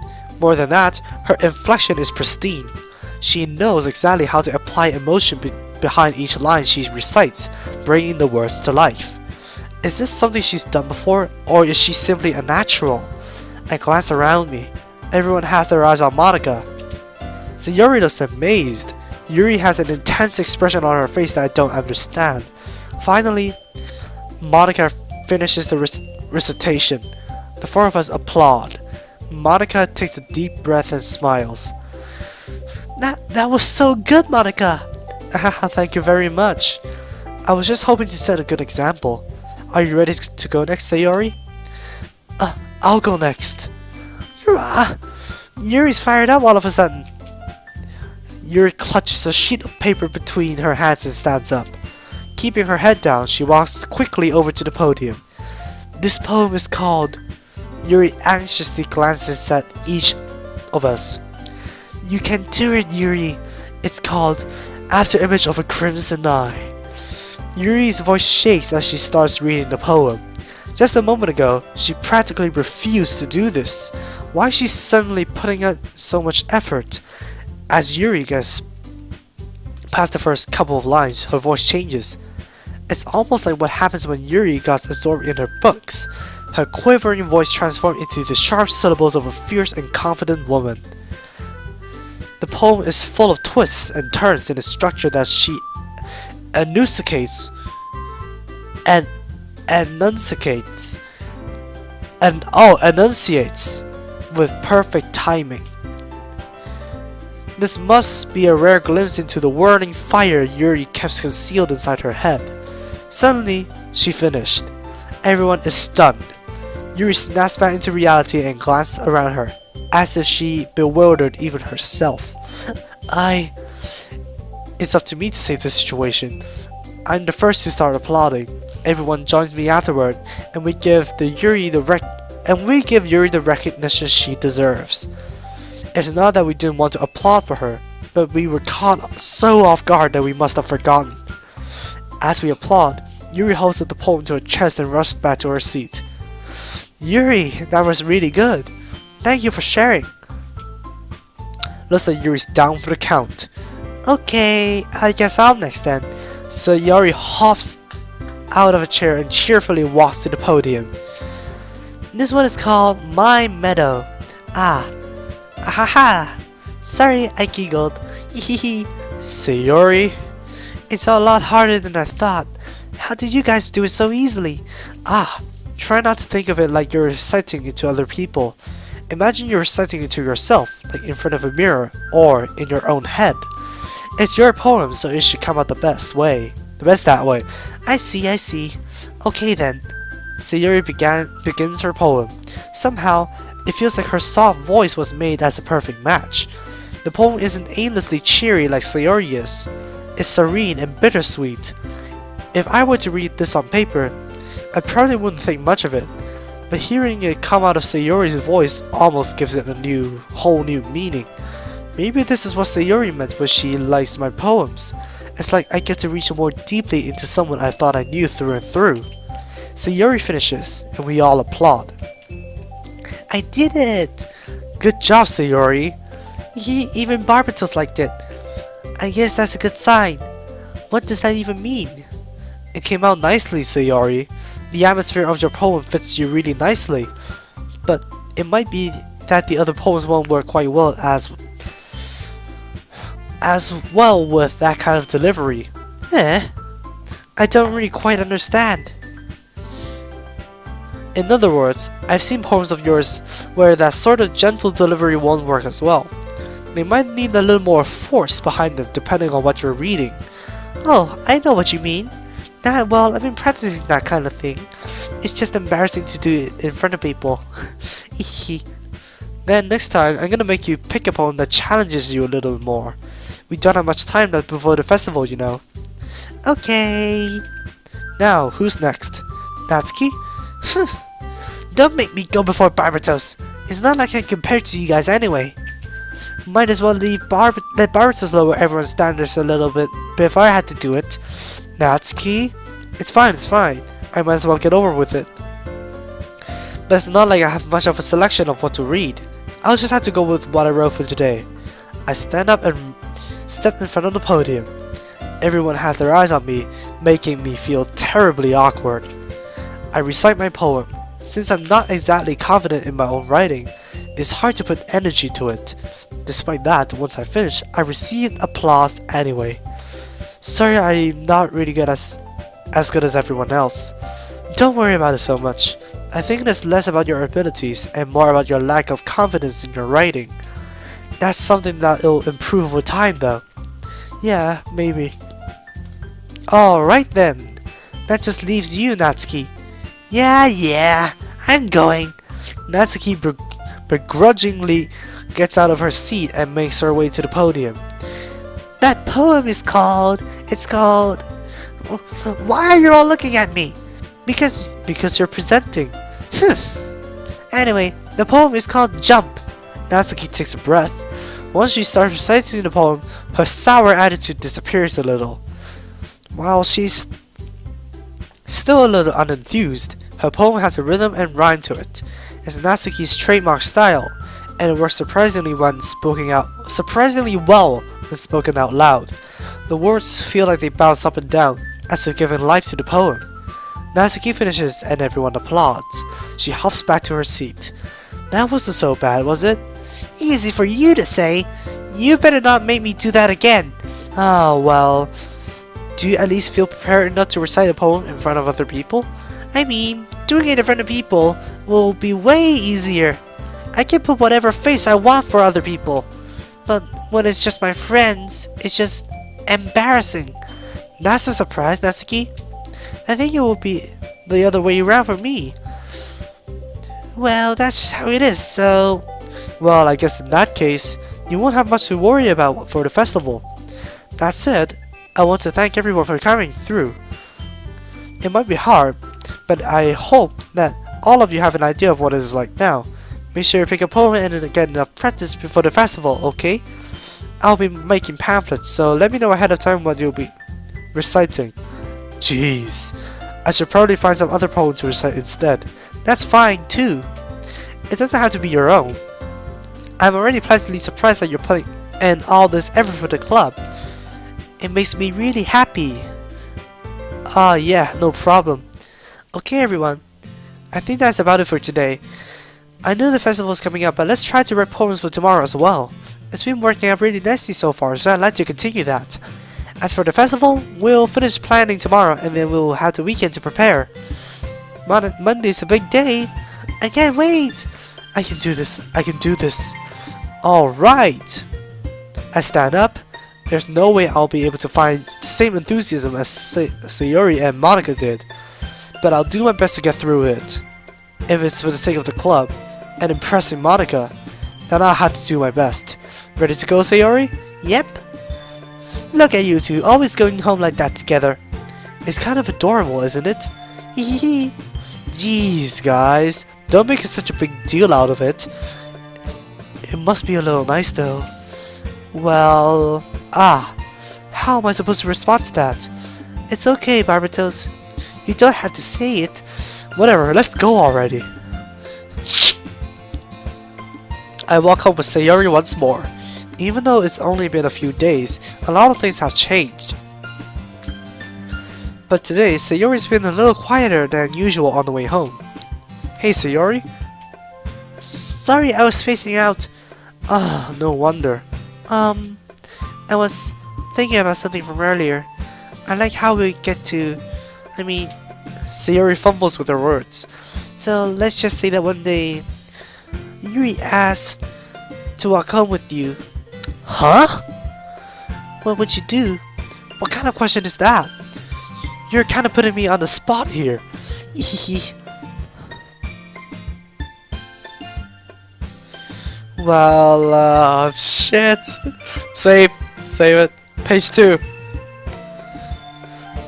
More than that, her inflection is pristine. She knows exactly how to apply emotion behind each line she recites, bringing the words to life. Is this something she's done before, or is she simply a natural? I glance around me. Everyone has their eyes on Monica. Sayori looks amazed. Yuri has an intense expression on her face that I don't understand. Finally, Monica finishes the recitation. The four of us applaud. Monica takes a deep breath and smiles. That was so good, Monica! Thank you very much. I was just hoping to set a good example. Are you ready to go next, Sayori? I'll go next. Yuri's fired up all of a sudden. Yuri clutches a sheet of paper between her hands and stands up. Keeping her head down, she walks quickly over to the podium. This poem is called... Yuri anxiously glances at each of us. You can do it, Yuri. It's called After Image of a Crimson Eye. Yuri's voice shakes as she starts reading the poem. Just a moment ago, she practically refused to do this. Why is she suddenly putting out so much effort? As Yuri gets past the first couple of lines, her voice changes. It's almost like what happens when Yuri gets absorbed in her books. Her quivering voice transforms into the sharp syllables of a fierce and confident woman. The poem is full of twists and turns in a structure that she enunciates with perfect timing. This must be a rare glimpse into the whirling fire Yuri kept concealed inside her head. Suddenly, she finished. Everyone is stunned. Yuri snaps back into reality and glances around her, as if she bewildered even herself. It's up to me to save the situation. I'm the first to start applauding. Everyone joins me afterward, and we give Yuri the recognition she deserves. It's not that we didn't want to applaud for her, but we were caught so off guard that we must have forgotten. As we applaud, Yuri holds up the poem to her chest and rushes back to her seat. Yuri, that was really good. Thank you for sharing. Looks like Yuri's down for the count. Okay, I guess I'll next then. So Yuri hops out of a chair and cheerfully walks to the podium. This one is called My Meadow. Haha. Sorry, I giggled. Hehehe. Sayori? It's a lot harder than I thought. How did you guys do it so easily? Try not to think of it like you're reciting it to other people. Imagine you're reciting it to yourself, like in front of a mirror, or in your own head. It's your poem, so it should come out the best that way. I see. Okay then. Sayori begins her poem. Somehow, it feels like her soft voice was made as a perfect match. The poem isn't aimlessly cheery like Sayori is. is serene and bittersweet. If I were to read this on paper, I probably wouldn't think much of it, but hearing it come out of Sayori's voice almost gives it a whole new meaning. Maybe this is what Sayori meant when she likes my poems. It's like I get to reach more deeply into someone I thought I knew through and through. Sayori finishes, and we all applaud. I did it! Good job, Sayori! Even Barbatos liked it. I guess that's a good sign. What does that even mean? It came out nicely, Sayori. The atmosphere of your poem fits you really nicely. But it might be that the other poems won't work quite well as well with that kind of delivery. I don't really quite understand. In other words, I've seen poems of yours where that sort of gentle delivery won't work as well. They might need a little more force behind them depending on what you're reading. Oh, I know what you mean. Well, I've been practicing that kind of thing. It's just embarrassing to do it in front of people. Then next time, I'm gonna make you pick a poem that challenges you a little more. We don't have much time left before the festival, you know. Okay. Now, who's next? Natsuki? Don't make me go before Barbatos. It's not like I can compare to you guys anyway. Might as well let Barbatos lower everyone's standards a little bit before I had to do it. Natsuki? It's fine. I might as well get over with it. But it's not like I have much of a selection of what to read. I'll just have to go with what I wrote for today. I stand up and step in front of the podium. Everyone has their eyes on me, making me feel terribly awkward. I recite my poem. Since I'm not exactly confident in my own writing, it's hard to put energy to it. Despite that, once I finish, I received applause anyway. Sorry I'm not really good as good as everyone else. Don't worry about it so much. I think it's less about your abilities and more about your lack of confidence in your writing. That's something that'll improve with time though. Yeah, maybe. Alright then. That just leaves you, Natsuki. Yeah, I'm going. Natsuki begrudgingly gets out of her seat and makes her way to the podium. That poem is called... Why are you all looking at me? Because you're presenting. Anyway, the poem is called Jump. Natsuki takes a breath. Once she starts reciting the poem, her sour attitude disappears a little. While she's still a little unenthused, her poem has a rhythm and rhyme to it. It's Natsuki's trademark style, and it works surprisingly well when spoken out loud. The words feel like they bounce up and down, as if giving life to the poem. Natsuki finishes and everyone applauds. She hops back to her seat. That wasn't so bad, was it? Easy for you to say. You better not make me do that again. Oh, well. Do you at least feel prepared enough to recite a poem in front of other people? I mean, doing it in front of people will be way easier. I can put whatever face I want for other people. But when it's just my friends, it's just embarrassing. That's a surprise, Natsuki. I think it will be the other way around for me. Well, that's just how it is, so... Well, I guess in that case, you won't have much to worry about for the festival. That said, I want to thank everyone for coming through. It might be hard, but I hope that all of you have an idea of what it is like now. Make sure you pick a poem and get enough practice before the festival, okay? I'll be making pamphlets, so let me know ahead of time what you'll be reciting. Jeez, I should probably find some other poem to recite instead. That's fine too. It doesn't have to be your own. I'm already pleasantly surprised that you're putting in all this effort for the club. It makes me really happy. Yeah, no problem. Okay everyone, I think that's about it for today. I know the festival is coming up, but let's try to write poems for tomorrow as well. It's been working out really nicely so far, so I'd like to continue that. As for the festival, we'll finish planning tomorrow and then we'll have the weekend to prepare. Monday's a big day. I can't wait. I can do this. Alright. I stand up. There's no way I'll be able to find the same enthusiasm as Sayori and Monica did. But I'll do my best to get through it. If it's for the sake of the club and impressing Monica, then I'll have to do my best. Ready to go, Sayori? Yep. Look at you two, always going home like that together. It's kind of adorable, isn't it? Hehehe. Jeez, guys, don't make such a big deal out of it. It must be a little nice, though. Well, how am I supposed to respond to that? It's okay, Barbatos. You don't have to say it. Whatever, let's go already. I walk home with Sayori once more. Even though it's only been a few days, a lot of things have changed. But today, Sayori's been a little quieter than usual on the way home. Hey, Sayori? Sorry, I was spacing out. Ah, no wonder. I was thinking about something from earlier. I like how we get to... Sayori fumbles with her words. So let's just say that one day, Yuri asked to walk home with you. Huh? What would you do? What kind of question is that? You're kind of putting me on the spot here. Well, shit. Save it. Page 2.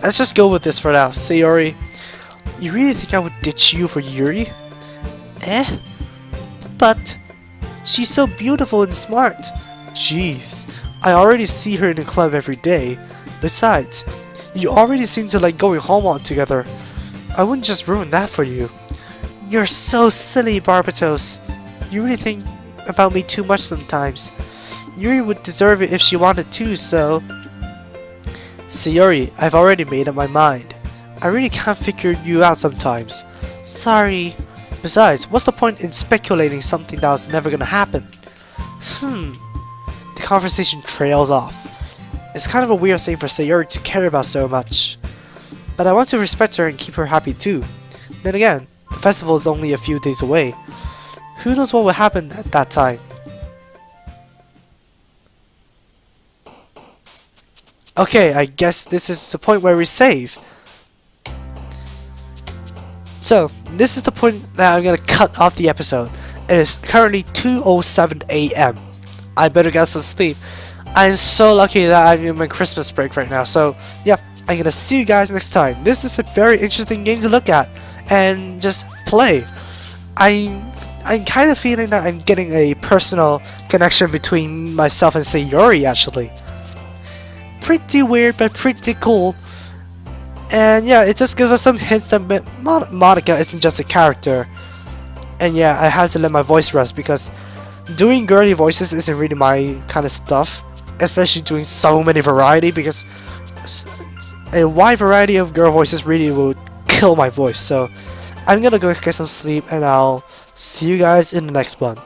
Let's just go with this for now. Sayori, you really think I would ditch you for Yuri? But she's so beautiful and smart. Jeez, I already see her in the club every day. Besides, you already seem to like going home all together. I wouldn't just ruin that for you. You're so silly, Barbatos. You really think about me too much sometimes. Yuri would deserve it if she wanted to, so... Sayori, I've already made up my mind. I really can't figure you out sometimes. Sorry. Besides, what's the point in speculating something that was never gonna happen? The conversation trails off. It's kind of a weird thing for Sayori to care about so much. But I want to respect her and keep her happy too. Then again, the festival is only a few days away. Who knows what will happen at that time? Okay, I guess this is the point where we save. So, this is the point that I'm gonna cut off the episode. It is currently 2:07 AM. I better get some sleep. I'm so lucky that I'm in my Christmas break right now. So, yeah, I'm gonna see you guys next time. This is a very interesting game to look at and just play. I'm kind of feeling that I'm getting a personal connection between myself and Sayori, actually. Pretty weird, but pretty cool. And yeah, it just gives us some hints that Monica isn't just a character. And yeah, I had to let my voice rest because doing girly voices isn't really my kind of stuff. Especially doing so many variety, because a wide variety of girl voices really will kill my voice. So I'm gonna go get some sleep and I'll see you guys in the next one.